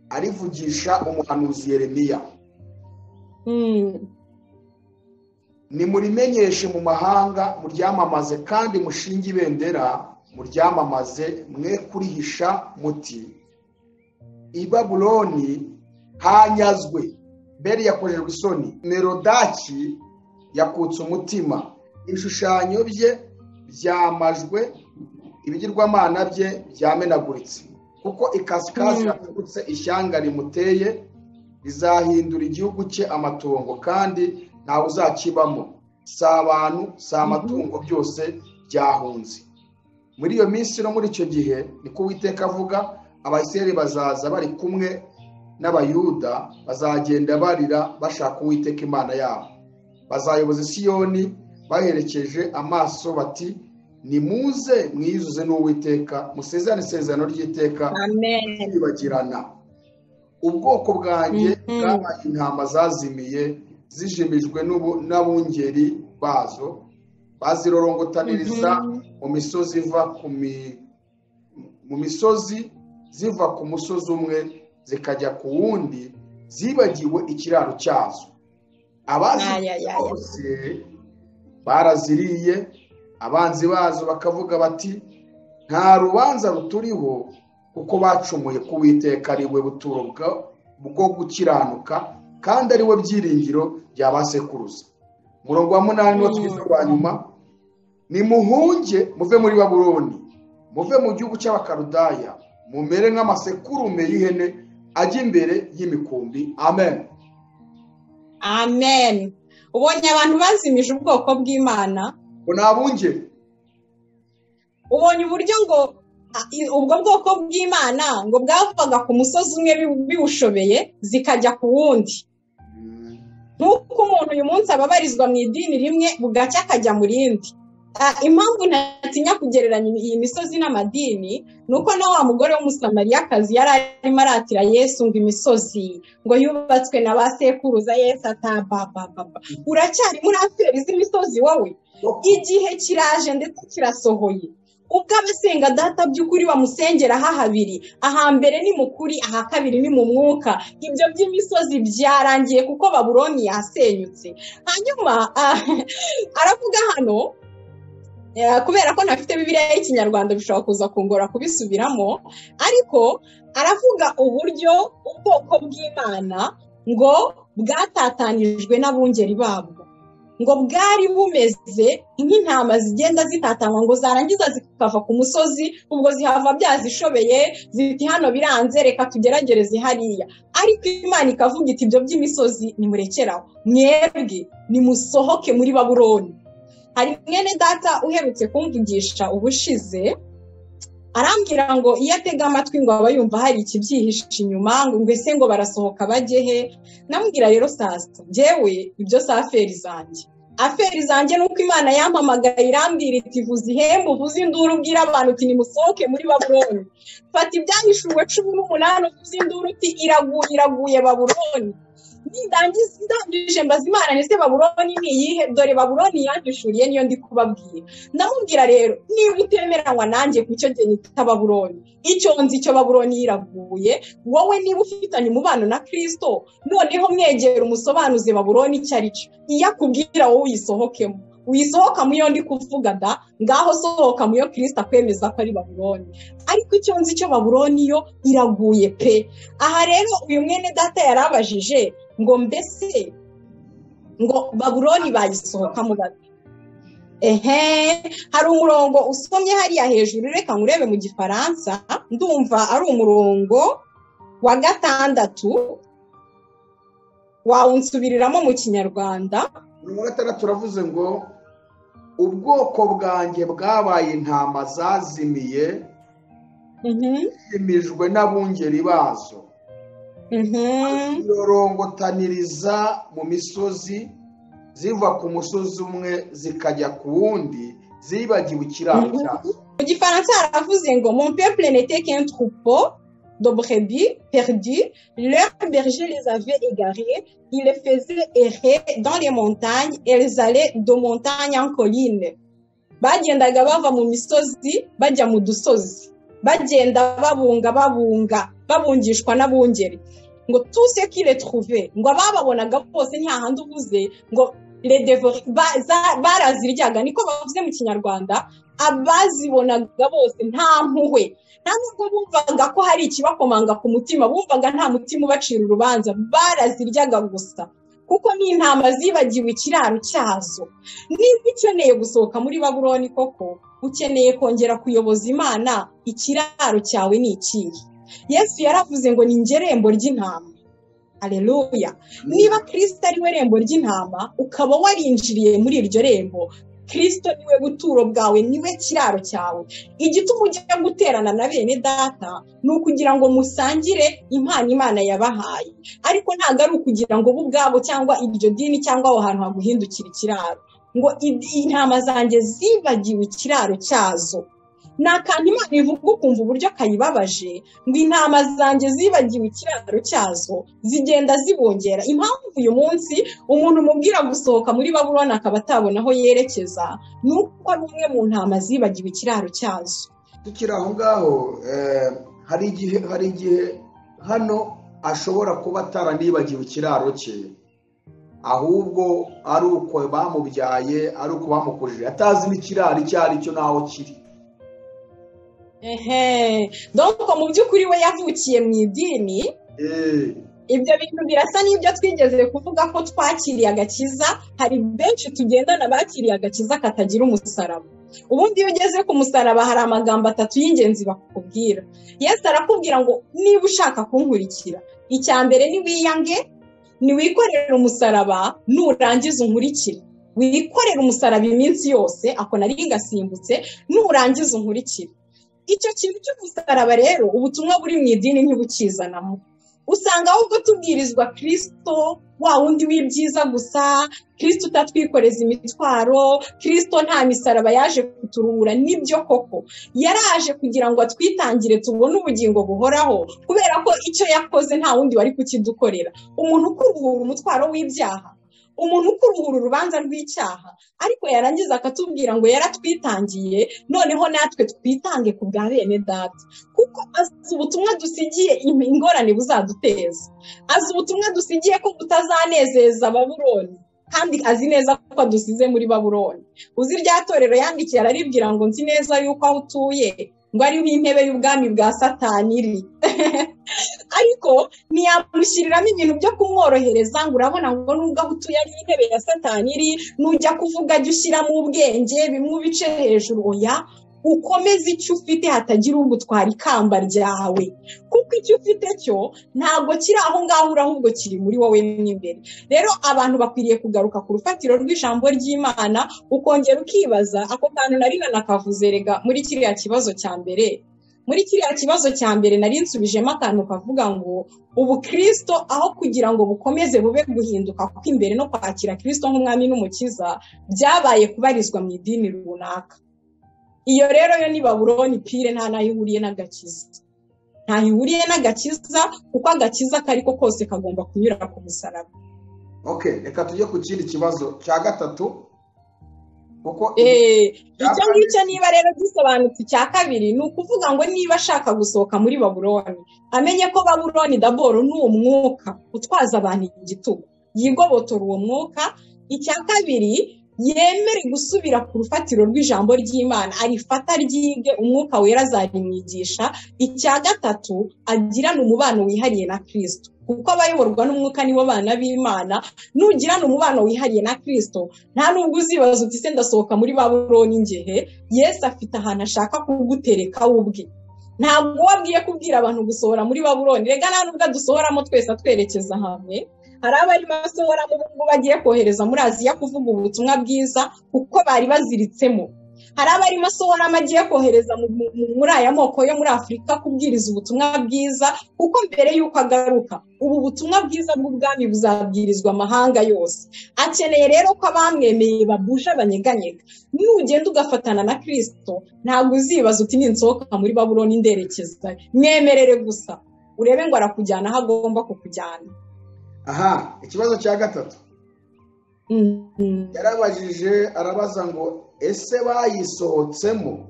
[SPEAKER 1] arivugisha umuhanuzi Yeremiya. Nimurimenyeshe mu mahanga, muryamamaze kandi mushinge ibendera, muryamamaze mwe kurihisha muti i Babuloni hanyazwe, Beli yakorejwe isoni, Merodaki yakutse umutima, ibishushanyo bye byamajwe, ibigirwamana bye byamenaguritse. Kuko ikasikazi yaturutse ishyanga rimuteye, rizahindura igihugu cye amatongo, kandi ntawe uzakibamo. Si abantu, si amatungo, byose byahunze. Muri iyo minsi no muri icyo gihe, niko Uwiteka avuga, Abisirayeli bazaza bari kumwe n'Abayuda, bazagenda barira bashaka Uwiteka Imana yabo. Bazayoboza Siyoni baherekeje amaso bati nimuze mwiyuzuze n'Uwiteka, musezerane isezerano ry'iteka ntibagirana. Ubwoko bwanjye bwabaye intama zazimiye, zijimijwe n'abungeri bazo, bazirorogotaniriza mu misozi ziva ku musozi umwe zikajya ku wundi, zibagiwe ikiraro cyazo. Abazi bose baraziriye, abanzi bazo bakavuga bati nta rubanza ruturiho, kuko bacumuye ku Uwiteka ari we buturo bwo gukiranuka, kandi ari we byiringiro bya basekuruza. Umurongo wa 8 niwo twize wa nyuma. nimuhunge muve muri Babuloni, muve mu gihugu cy'abakarudaya, mumere nk'amasekurume y'ihene ajya imbere y'imikumbi. Amen.
[SPEAKER 2] Amen. Ubonye abantu bazimije ubwoko bw'Imana,
[SPEAKER 1] ngo nabungere.
[SPEAKER 2] ubonye uburyo ngo ubwo bwoko bw'Imana ngo bwavaga ku musozi umwe biwushobeye zikajya ku wundi. Nk'uko umuntu uyu munsi ababarizwa mu idini rimwe bugacya akajya mu rindi. Impamvu ntatinya kugereranya iyi misozi n'amadini ni uko na wa mugore w'umusamariyakazi yari arimo aratira Yesu ngo imisozi ngo yubatswe na ba sekuruza. Yesu atabababa, uracyari muri aferi z'imisozi wowe? Igihe kiraje ndetse kirasohoye ubwo abasenga data by'ukuri bamusengera habiri, ahambere ni mu kuri, aha kabiri ni mu mwuka. Ibyo by'imisozi byarangiye kuko Babuloni yasenyutse. Hanyuma aravuga hano, kubera ko ntafite Bibiliya y'Ikinyarwanda bishobora kuza kungora kubisubiramo, ariko aravuga uburyo ubwoko bw'Imana ngo bwatatanijwe n'abungeri babwo, ngo bwari bumeze nk'intama zigenda zitatanywa ngo zarangiza zikava ku musozi, ubwo zihava byazishobeye ziti hano biranze reka tugeragereze hariya. Ariko Imana ikavuga iti ibyo by'imisozi nimurekeraho, mwebwe nimusohoke muri Babuloni. Hari mwene data uherutse kumvugisha ubushize, arambwira ngo iyo atega amatwi ngo aba yumva hari ikibyihishe inyuma, ngo mbese ngo barasohoka bajye he. Namubwira rero sasa njyewe ibyo si aferi zanjye nuko Imana yampamagaye irambwira iti vuza ihembe, uvuze induru, ubwira abantu uti nimusohoke muri Babuloni. Fata Ibyahishuwe 18 uvuze induru uti iraguye Babuloni. Ndangije mbaza Imana nese Babuloni ni iyihe? Dore Babuloni yandishuriye niyo ndi kubabwira. Ndamubwira rero niba utemeranywa nanjye ku cyo gihe nita Babuloni, icyo nzi cyo Babuloni iraguye. Wowe niba ufitanye umubano na Kristo, noneho mwegera umusobanuze Babuloni icyo ari cyo. Iyo akubwira wowe uyisohokemo, uyisohoka mu yo ndi kuvuga da, ngaho sohoka mu yo Kristo akwemeza ko ari Babuloni. Ariko icyo nzi cyo Babuloni yo iraguye pe. Aha rero uyu mwene data yarabajije ngo mbese ngo Babuloni bayisohokamo bate? Hari umurongo usomye hariya hejuru, reka nkurebe mu Gifaransa, ndumva ari umurongo wa 6, wawunsubiriramo mu Kinyarwanda.
[SPEAKER 1] Umurongo wa 6 turavuze ngo ubwoko bwanjye bwabaye intama zazimiye, zimijwe n'abungeri bazo, zirorongotaniriza mu misozi, ziva ku musozi umwe zikajya ku wundi, zibagiwe ikiraro cyazo.
[SPEAKER 2] Mu Gifaransa haravuze ngo mon peuple n'était qu'un troupeau de brebis perdus, leurs bergers les avaient égarés, ils les faisaient errer dans les montagnes, elles allaient de montagne en colline. Bagendaga bava mu misozi bajya mu dusozi, bagenda babungishwa n'abungeri. Ngo tout ce qui les trouvait, ngo abababonaga bose nta handi uvuze ngo les dévorer, baraziryaga, niko bavuze mu Kinyarwanda. Abazibonaga bose nta mpuhwe, nta nubwo bumvaga ko hari ikibakomanga ku mutima, bumvaga nta mutima ubacira urubanza, baraziryaga gusa kuko ni intama zibagiwe ikiraro cyazo. Niba ukeneye gusohoka muri Babuloni koko, ukeneye kongera kuyoboza Imana, ikiraro cyawe ni ikihe? Yesu yaravuze ngo ni njye rembo ry'intama. Haleluya. Niba Kristo ari we rembo ry'intama, ukaba warinjiriye muri iryo rembo, Kristo niwe buturo bwawe, niwe kiraro cyawe. Igituma ujya guterana na bene data ni ukugira ngo musangire impano Imana yabahaye, ariko ntabwo ari ukugira ngo bo ubwabo cyangwa iryo dini cyangwa aho hantu haguhindukira ikiraro. Ngo intama zanjye zibagiwe ikiraro cyazo. Ni akantu Imana ivuga ukumva uburyo kayibabaje, ngo intama zanjye zibagiwe ikiraro cyazo, zigenda zibongera. Impamvu uyu munsi umuntu umubwira gusohoka muri Babuloni akaba atabona aho yerekeza, ni uko ari umwe mu ntama zibagiwe ikiraro cyazo.
[SPEAKER 1] Tukiri aho ngaho, hari igihe hano ashobora kuba ataranibagiwe ikiraro cye, ahubwo ari uko bamubyaye, ari uko bamukujije, atazi n'ikiraro icyo ari cyo naho kiri.
[SPEAKER 2] Donc mu by'ukuri we yavukiye mu idini. Ibyo bintu birasa n'ibyo twigeze kuvuga ko twakiriye agakiza. Hari benshi tugendana bakiriye agakiza katagira umusaraba. ubundi iyo ugeze ku musaraba hari amagambo 3 y'ingenzi bakubwira. Yesu arakubwira ngo niba ushaka kunkurikira, icya mbere ni wiyange, ni wikorera umusaraba, nurangiza unkurikire. Wikorera umusaraba iminsi yose, ako nari ngasimbutse, nurangiza unkurikire. Icyo kintu cy'umusaraba rero ubutumwa buri mu idini ntibukizanamo. Usanga ahubwo tubwirizwa Kristo wa wundi w'ibyiza gusa, Kristo utatwikoreza imitwaro, Kristo nta misaraba yaje kuturuhura. Nibyo koko yaraje kugira ngo atwitangire tubone ubugingo buhoraho, kubera ko icyo yakoze nta wundi wari kukidukorera. Umuntu ukuruhura umutwaro w'ibyaha, umuntu ukuruhura urubanza rw'icyaha, ariko yarangiza akatubwira ngo yaratwitangiye, noneho natwe twitange ku bwa bene data, kuko azi ubutumwa dusigiye ingorane buzaduteza, azi ubutumwa dusigiye ko butazanezeza Babuloni, kandi azi neza ko dusize muri Babuloni. Uzi rya torero yandikiye araribwira ngo nzi neza yuko aho utuye ngo ari intebe y'ubwami bwa Satani iri. Ariko ntiyamushyiriramo ibintu byo kumworohereza ngo urabona ngo nubwo aho utuye ari intebe ya Satani iri, nujya kuvuga jya ushyiramo ubwenge bimwe ubice hejuru. Oya, ukomeze icyo ufite hatagira ugutwara ikamba ryawe, kuko icyo ufite cyo ntabwo kiri aho ngaho, ahubwo kiri muri wowe n'imbere. Rero abantu bakwiriye kugaruka ku rufatiro rw'ijambo ry'Imana, ukongera ukibaza ako kantu nari nanakavuze rega muri kiriya kibazo cya mbere. Muri kiriya kibazo cya mbere nari nsubijemo akantu kavuga ngo ubu Kristo aho kugira ngo bukomeze bube guhinduka kuko imbere no kwakira Kristo nk'umwami n'umukiza byabaye kubarizwa mu idini runaka. Iyo rero yo ni Babuloni pire, nta nayo ihuriye n'agakiza. Nta ihuriye n'agakiza, kuko agakiza kariko kose kagomba kunyura ku musaraba.
[SPEAKER 1] Okay, reka tujye ku kindi kibazo cya gatatu. Kuko
[SPEAKER 2] icyo ngicyo niba rero gisobanutse icya kabiri, ni ukuvuga ngo niba ashaka gusohoka muri Babuloni, amenye ko Babuloni daboro ni umwuka utwaza abantu igitugu, yigobotora uwo mwuka. Icya kabiri, yemere gusubira ku rufatiro rw'ijambo ry'Imana, arifata ryige, umwuka wera azarimwigisha. Icya gatatu, agirana umubano wihariye na Kristo, kuko abayoborwa n'umwuka nibo bana b'Imana. Nugirana umubano wihariye na Kristo, nta nubwo uzibaza uti se ndasohoka muri Babuloni ngehe. Yesu afite ahantu ashaka kugutereka ubwe. Ntabwo wabwiye kubwira abantu gusohora muri Babuloni, rega nta nubwo dusohoramo twese atwerekeza hamwe. Hari abari basohora mu bungu bagiye kohereza muri Aziya kuvuga ubutumwa bwiza kuko bari baziritsemo. Hari abari masohora amagiye kohereza muri aya moko yo muri Afurika kubwiriza ubutumwa bwiza, kuko mbere yuko agaruka ubu butumwa bwiza bw'ubwami buzabwirizwa amahanga yose. Akeneye rero ko abamwemeye babuje abanyeganyega. Nugenda ugafatana na Kristo, ntabwo uzibaza uti ninsohoka muri Babuloni nderekeza. Mwemerere gusa urebe ngo arakujyana aho agomba kukujyana.
[SPEAKER 1] Aha, ikibazo cya gatatu. Yarabajije arabaza ngo ese bayisohotsemo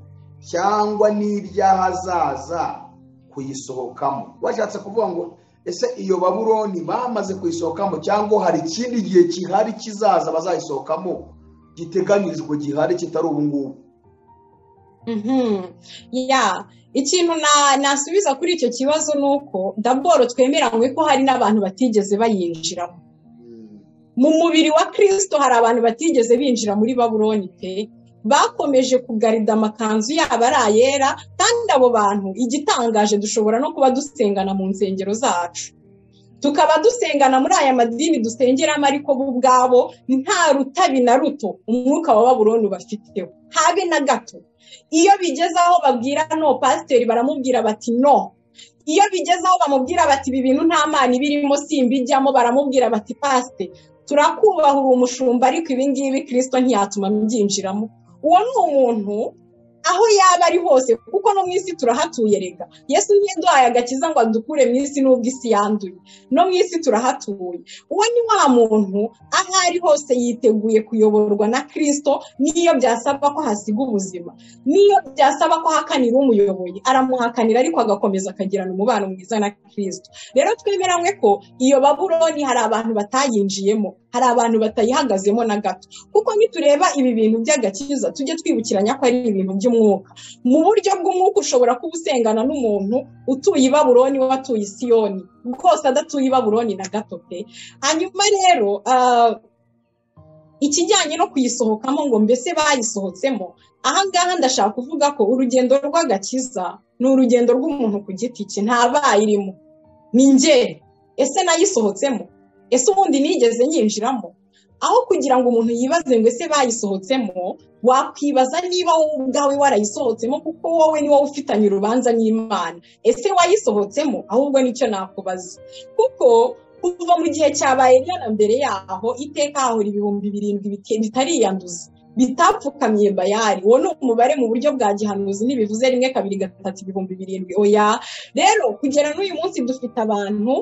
[SPEAKER 1] cyangwa n'ibyahazaza kuyisohokamo. Washatse kuvuga ngo ese iyo Babuloni bamaze kuyisohokamo cyangwa hari ikindi gihe kihari kizaza bazayisohokamo giteganyijwe gihari kitari ubu ngubu?
[SPEAKER 2] Ikintu nasubiza kuri icyo kibazo nuko daboro twemeranywe ko hari n'abantu batigeze bayinjiramo. Mu mubiri wa Kristo hari abantu batigeze binjira muri Babuloni pe, bakomeje kugarida amakanzu yabo ari ayera. Kandi abo bantu igitangaje, dushobora no kuba dusengana mu nsengero zacu, tukaba dusengana muri aya madini dusengeramo, ariko bo ubwabo nta rutabi na ruto umwuka wa Babuloni bafiteho, habe na gato. Iyo bigeze aho babwira no pasiteri baramubwira bati no. Iyo bigeze aho bamubwira bati ibi bintu nta mana ibirimo simbijyamo, baramubwira bati pasiteri turakubahura umushumba, ariko ibi ngibi Kristo ntiyatuma mbyinjiramo. Uwo ni umuntu aho yaba ari hose, kuko no mu isi turahatuye rega. Yesu ntiyaduhaye agakiza ngo adukure mu isi n'ubwo isi yanduye, no mu isi turahatuye. Uwo ni wa muntu aho ari hose yiteguye kuyoborwa na Kristo, niyo byasaba ko hasiga ubuzima, niyo byasaba ko hakanira umuyoboye aramuhakanira, ariko agakomeza akagirana umubano mwiza na Kristo. Rero twemeranywe ko iyo Babuloni hari abantu batayinjiyemo, hari abantu batayihagazemo na gato. Kuko nitureba ibi bintu by'agakiza tujye twibukiranya ko ari ibintu by'umwuka. Mu buryo bw'umwuka ushobora kuba usengana n'umuntu utuye i Babuloni watuye i Siyoni, rwose adatuye i Babuloni na gato pe. Hanyuma rero ikijyanye no kuyisohokamo ngo mbese bayisohotsemo, ahangaha ndashaka kuvuga ko urugendo rw'agakiza ni urugendo rw'umuntu ku giti cye, ntabayirimo. Ni njye, ese nayisohotsemo? Ese ubundi nigeze nyinjiramo? Aho kugira ngo umuntu yibaze ngo ese bayisohotsemo, wakwibaza niba wowe ubwawe warayisohotsemo, kuko wowe ni wowe ufitanye urubanza n'Imana. Ese wayisohotsemo? Ahubwo nicyo nakubaza, kuko kuva mu gihe cyabaye na mbere yaho iteka hahora 7,000 bitariyanduza, bitapfukamiye Bayali. Uwo ni umubare mu buryo bwa gihanuzi, ntibivuze 1, 2, 3 7,000. Oya, rero kugera n'uyu munsi dufite abantu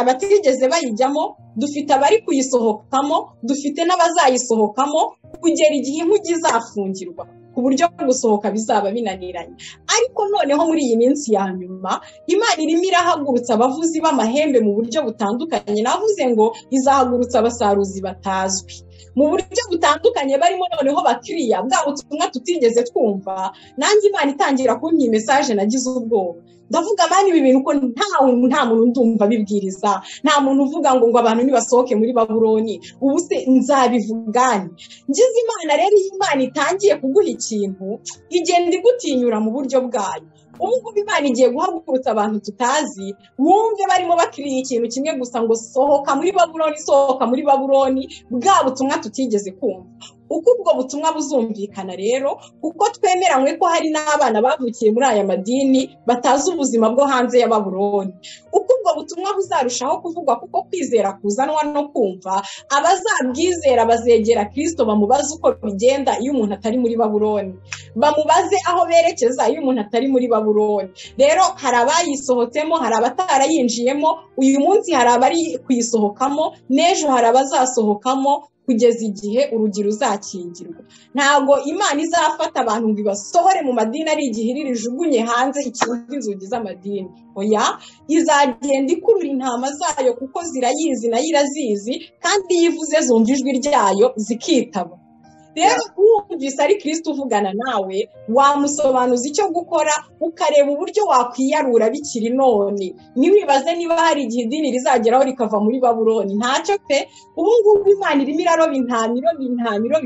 [SPEAKER 2] batigeze bayijyamo, dufite abari kuyisohokamo, dufite n'abazayisohokamo, kugera igihe inkugi izafungirwa ku buryo gusohoka bizaba binaniranye. Ariko noneho muri iyi minsi ya nyuma Imana irimo irahagurutsa abavuzi b'amahembe mu buryo butandukanye. Navuze ngo izahagurutsa abasaruzi batazwi mu buryo butandukanye, barimo noneho bakiriya bwa butumwa tutigeze twumva. Nanjye Imana itangira kumpa message nagize ubwoba, ndavuga mani ibi bintu ko nta muntu ndumva bibwiriza, nta muntu uvuga ngo abantu nibasohoke muri Babuloni. Ubu se nzabivugane? Ngize Imana rero, Imana itangiye kuguha ikintu, igenda igutinyura mu buryo bwayo. Ubu Imana igiye guhagurutsa abantu tutazi, wumve barimo bakiriye ikintu kimwe gusa ngo sohoka muri Babuloni, sohoka muri Babuloni, bwa butumwa tutigeze kumva. Uko ubwo butumwa buzumvikana rero, kuko twemeranywe ko hari n'abana bavukiye muri aya madini batazi ubuzima bwo hanze ya Babuloni. Uko ubwo butumwa buzarushaho kuvugwa, kuko kwizera kuzanwa no kumva, abazabwizera bazegera Kristo bamubaze uko bigenda iyo umuntu atari muri Babuloni, bamubaze aho berekeza iyo umuntu atari muri Babuloni. Rero hari abayisohotsemo, hari abatarayinjiyemo, uyu munsi hari abari kuyisohokamo, n'ejo hari abazasohokamo, kugeza igihe urugi ruzakingirwa. Ntabwo Imana izafata abantu ngo ibasohore mu madini ari igihe irijugunye hanze ikintu inzugi z'amadini. Oya, izagenda ikurura intama zayo, kuko zirayizi nayo irazizi, kandi yivuze zumva ijwi ryayo zikitaba. Rero wumvise ari Kristo uvugana nawe, wamusobanuza icyo gukora, ukareba uburyo wakwiyarura bikiri none. Ntiwibaze niba hari igihe idini rizageraho rikava muri Babuloni. Ntacyo pe, ubu ngubu Imana irimo iraroba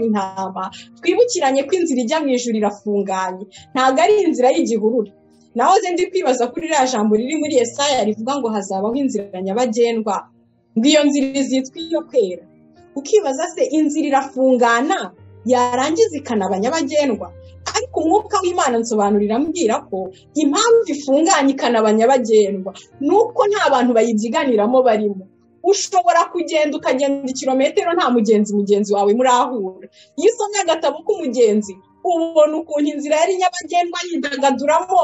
[SPEAKER 2] intama. Twibukiranye ko inzira ijya mu ijuru irafunganye, ntabwo ari inzira y'igihurura. Nahoze ndi kwibaza kuri iriya jambo riri muri Yesaya rivuga ngo hazabaho inzira nyabagendwa, ngo iyo nzira izitwa iyo kwera. Ukibaza se, inzira irafungana yarangiza ikanaba nyabagendwa? Ariko umwuka w'Imana nsobanurira ambwira ko impamvu ifunganye ikanaba nyabagendwa nuko nta bantu bayibyiganiramo barimo. Ushobora kugenda ukagenda kilometero nta mugenzi wawe murahura. Iyo usomye agatabo k'umugenzi ubona ukuntu inzira yari nyabagendwa yidagaduramo,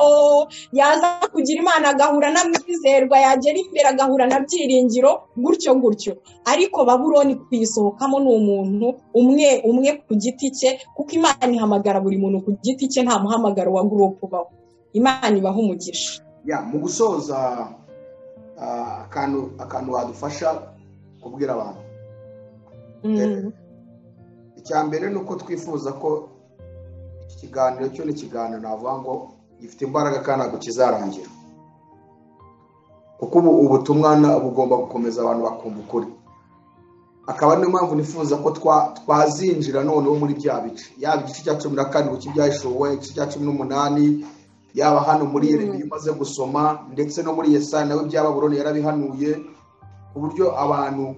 [SPEAKER 2] yaza kugira Imana agahura n'amwizerwa, yagera imbere agahura na byiringiro, gutyo. Ariko Babuloni kuyisohokamo ni umuntu umwe ku giti cye, kuko Imana ihamagara buri muntu ku giti cye, nta muhamagaro wa group baho. Imana ibaha umugisha.
[SPEAKER 1] Mu gusoza akantu wadufasha kubwira abantu. Icya mbere ni uko twifuza ko ikiganiro cyo ni ikiganiro navuga ngo gifite imbaraga kandi ntabwo kizarangira, kuko ubutumwa bugomba gukomeza abantu bakumva ukuri. Akaba niyo mpamvu nifuza ko twazinjira noneho muri bya bice, yaba igice cya 12 cy'ibyahishuwe, igice cya 18, yaba hano muri Yeremiya umaze gusoma, ndetse no muri Yesaya nawe bya Babuloni yarabihanuye, ku buryo abantu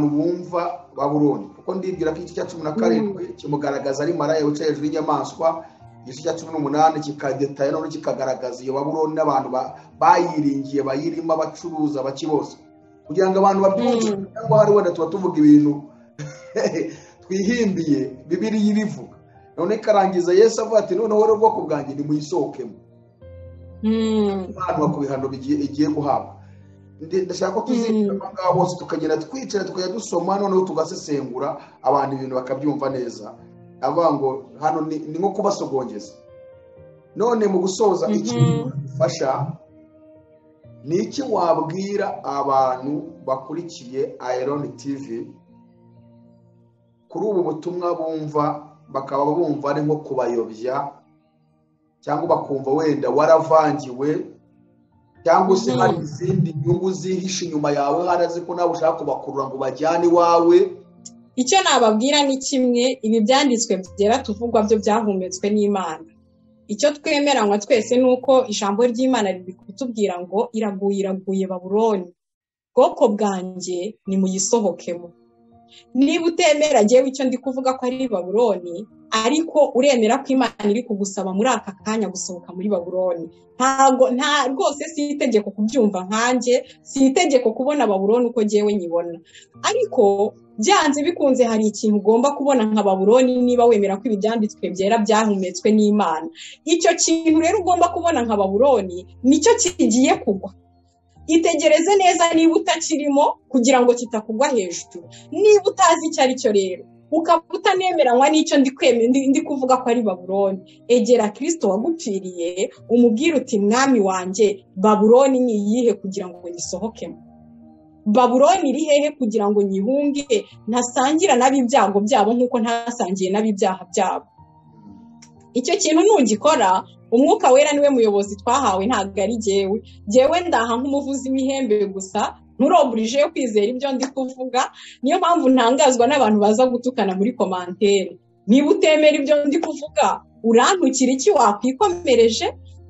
[SPEAKER 1] bumva Babuloni. Kuko ndibwira ko igice cya 17 kimugaragaza ari maraya wicaye hejuru y'inyamaswa, igice cya 18 kikadetaye no kikagaragaza iyo Babuloni n'abantu bayiringiye, bayirimo, abacuruza, bakibose, kugira ngo abantu babyumve. Cyangwa hari wenda tuba tuvuga ibintu twihimbiye, Bibiliya ibivuga. None karangiza Yesu avuga ati noneho rero ubwoko bwanjye nimuyisohokemo. Abantu bakubihano igiye guhabwa. Ndashaka ko tuzinjira ngaho hose, tukagenda twicara, tukajya dusoma, noneho tugasesengura abantu ibintu bakabyumva neza. Avuga ngo hano ni nko kubasogongeza. None mu gusoza ikintu gifasha ni iki wabwira abantu bakurikiye Iron TV kuri ubu butumwa bumva, bakaba bumva ari nko kubayobya, cyangwa bakumva wenda waravangiwe, cyangwa se hari izindi nyungu zihishe inyuma yawe, harazi ko nawe ushaka kubakurura ngo bajyane iwawe.
[SPEAKER 2] icyo nababwira ni kimwe, ibi byanditswe byera tuvugwa byo byahumetswe n'Imana. Icyo twemeranywa twese ni uko ijambo ry'Imana riri kutubwira ngo iraguye Babuloni, bwoko bwanjye nimuyisohokemo. Niba utemera njyewe icyo ndi kuvuga ko ari Babuloni, ariko uremera ko Imana iri kugusaba muri aka kanya gusohoka muri Babuloni, nta rwose si itegeko kubyumva nkanjye, si itegeko kubona Babuloni uko njyewe nyibona, ariko byanze bikunze hari ikintu ugomba kubona nka Babuloni niba wemera ko ibyanditswe byera byahumetswe n'Imana. Icyo kintu rero ugomba kubona nka Babuloni nicyo kigiye kugwa. Itegereze neza niba utakirimo kugira ngo kitakugwa hejuru. Niba utazi icyo ari cyo rero, ukaba utanemeranywa n'icyo ndi kuvuga ko ari Babuloni, egera Kristo wagupfiriye umubwire uti mwami wanjye, Babuloni ni iyihe kugira ngo nyisohokemo? Babuloni iri hehe kugira ngo nyihunge ntasangira n'ab'ibyago byabo nk'uko ntasangiye n'ab'ibyaha byabo? Icyo kintu nugikora, Umwuka Wera niwe muyobozi twahawe, ntabwo ari jyewe ndaha nk'umuvuzi w'ihembe gusa, nturoburije yo kwizera ibyo ndi kuvuga. Niyo mpamvu ntangazwa n'abantu baza gutukana muri komantere. Niba utemera ibyo ndi kuvuga, urantukira iki? Wakwikomereje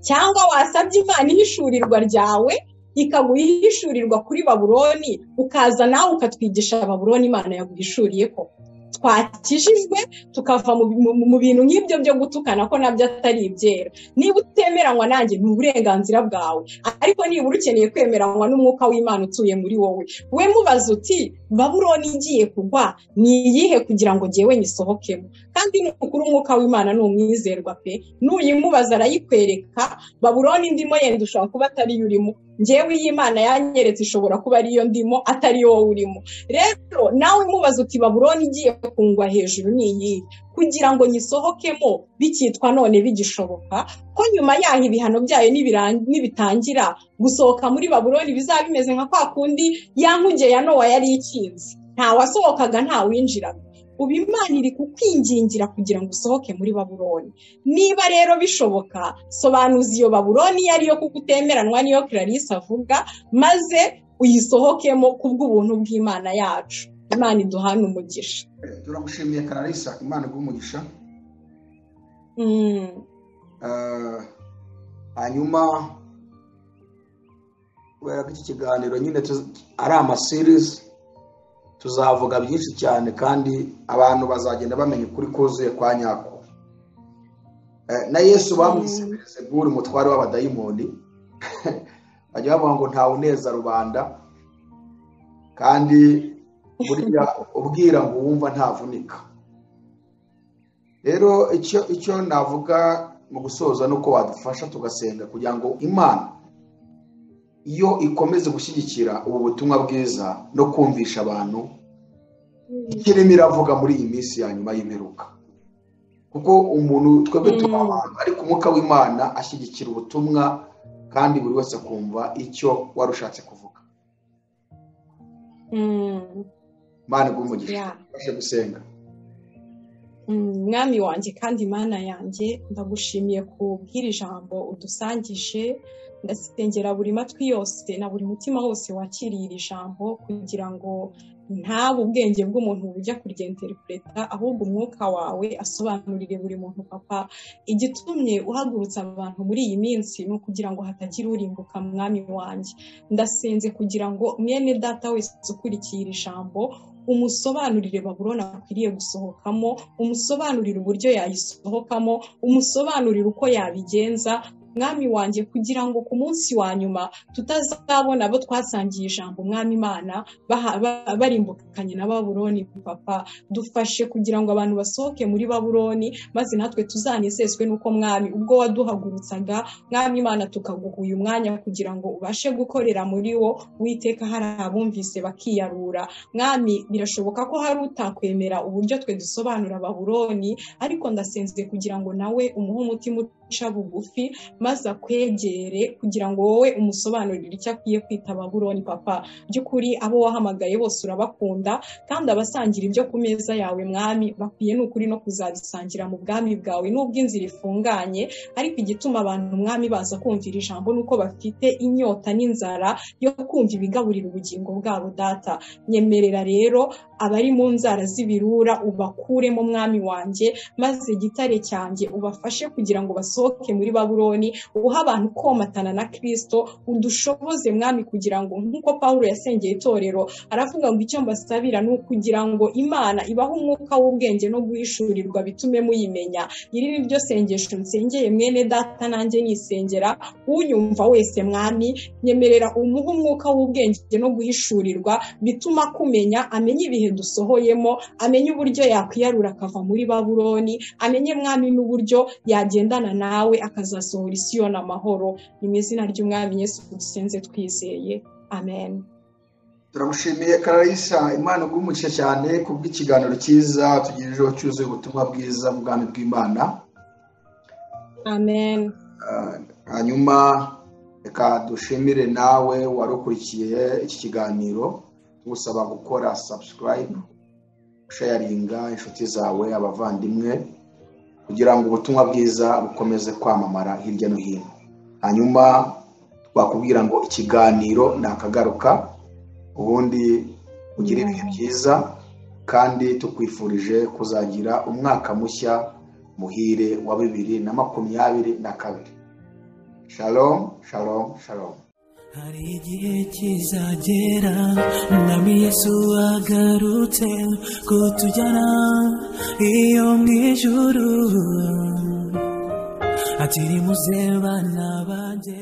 [SPEAKER 2] cyangwa wasabye Imana ihishurirwa ryawe ikaguha ihishurirwa kuri Babuloni, ukaza nawe ukatwigisha Babuloni Imana yaguhishuriye ko twakijijwe tukava mu bintu nk'ibyo byo gutukana ko nabyo atari ibyera. Niba utemeranywa nanjye ni uburenganzira bwawe, ariko niba ukeneye kwemeranywa n'Umwuka w'Imana utuye muri wowe, we mubaza uti Babuloni igiye kugwa ni iyihe kugira ngo njyewe nyisohokemo? Kandi n'ukuri Umwuka w'Imana ni umwizerwa pe, nuyimubaza arayikwereka. Babuloni ndimo yenda ushobora kuba atari yo urimo, njyewe y'Imana yanyeretse ishobora kuba ariyo ndimo atari yo urimo. Rero nawe mubaza uti Babuloni igiye kungwa hejuru ni iyihe kugira ngo nyisohokemo, bikitwa none bigishoboka ko nyuma yaho ibihano byayo nibitangira gusohoka muri Babuloni bizaba bimeze nka kwa kundi yankuge ya Nowa yari ikinze, nta wasohokaga nta winjiraga. Ubu Imana iri kukwingingira kugira ngo usohoke muri Babuloni. Niba rero bishoboka, sobanuza iyo Babuloni yari yo kugutemeranwa niyo Clarisse avuga, maze uyisohokemo kubw'ubuntu bw'Imana yacu. Imana iduhane umugisha.
[SPEAKER 1] Turamushimiye Clarisse, Imana igumugisha. Hanyuma kubera ko iki kiganiro nyine ari amaseries, tuzavuga byinshi cyane kandi abantu bazagenda bamenya ukuri kuzuye kwa nyako. Na Yesu bamwise Beelzebuli, umutware w'abadayimoni. Bajya bavuga ngo ntawe uneza rubanda, kandi buriya ubwira ngo wumva ntavunika. Rero icyo navuga mu gusoza nuko wadufasha tugasenga kugira ngo Imana iyo ikomeze gushyigikira ubu butumwa bwiza no kumvisha abantu ikirimo iravuga muri iyi minsi ya nyuma y'imperuka. Kuko umuntu twebwe abantu, ariko Umwuka w'Imana ashyigikira ubutumwa kandi buri wese akumva icyo warushatse kuvuga. Imana igumugisha. Bashe gusenga.
[SPEAKER 2] Mwami wanjye kandi Imana yanjye, ndagushimiye kubwira ijambo udusangije. Ndasengera buri matwi yose na buri mutima wose wakiriye iri jambo kugira ngo ntabe ubwenge bw'umuntu bujya kuryenterpreta, ahubwo Umwuka wawe asobanurire buri muntu Papa. Igitumye uhagurutsa abantu muri iyi minsi ni ukugira ngo hatagira urimbuka. Mwami wanjye, ndasenze kugira ngo mwene data wese ukurikiye iri jambo umusobanurire Babuloni akwiriye gusohokamo, umusobanurire uburyo yayisohokamo, umusobanurire uko yabigenza. Mwami wanjye, kugira ngo ku munsi wa nyuma tutazabona abo twasangiye ijambo Mwami Imana barimbukanye na Babuloni. Papa, dufashe kugira ngo abantu basohoke muri Babuloni, maze natwe tuzanezezwe nuko Mwami ubwo waduhagurutsaga Mwami Imana tukaguha uyu mwanya kugira ngo ubashe gukorera muri wo. Uwiteka, hari abumvise bakiyarura. Mwami, birashoboka ko hari utakwemera uburyo twe dusobanura Babuloni, ariko ndasenze kugira ngo nawe umuhe umutima uca bugufi, maze akwegere kugira ngo wowe umusobanurire icyo akwiye kwita Babuloni. Papa, by'ukuri abo wahamagaye bose urabakunda, kandi abasangira ibyo ku meza yawe Mwami bakwiye n'ukuri no kuzabisangira mu bwami bwawe. Nubwo inzira ifunganye, ariko igituma abantu Mwami baza kumvira ijambo nuko bafite inyota n'inzara yo kumva ibigaburira ubugingo bwabo. Data, nyemerera rero abari mu nzara z'ibirura ubakuremo mwami wanjye, maze gitare cyanjye ubafashe kugira ngo basohoke muri Babuloni, uha abantu komatana na Kristo, udushoboze mwami kugira ngo nk'uko Pawulo yasengeye itorero aravuga ngo icyo mbasabira ni ukugira ngo Imana ibahe umwuka w'ubwenge no guhishurirwa bitume muyimenya. Iri ni ryo sengesho nsengeye mwene data nanjye nisengera, unyumva wese mwami nyemerera umuhe umwuka w'ubwenge no guhishurirwa bituma kumenya, amenye ibihe dusohoyemo, amenye uburyo yakwiyarura akava muri Babuloni, amenye mwami n'uburyo yagendana nawe akazasohora Isiyoni amahoro. Ni mu izina ry'Umwami Yesu dusenze twizeye, amen.
[SPEAKER 1] Turamushimiye Clarissa, Imana ugumuce cyane kubw'ikiganiro cyiza tugijeho cyuzuye ubutumwa bwiza mu bwami bw'Imana.
[SPEAKER 2] Amen.
[SPEAKER 1] Hanyuma reka dushimire nawe warukurikiye iki kiganiro, tugusaba gukora subscribe, sharinga inshuti zawe, abavandimwe, kugira ngo ubutumwa bwiza bukomeze kwamamara hirya no hino. Hanyuma twakubwira ngo ikiganiro nakagaruka, ubundi ugira ibihe byiza, kandi tukwifurije kuzagira umwaka mushya muhire wa 2022. Shalom, shalom, shalom.
[SPEAKER 3] Hari igihe kizagera Umwami Yesu agarutse kutujyana iyo mu ijuru, ati nimuze bana banjye.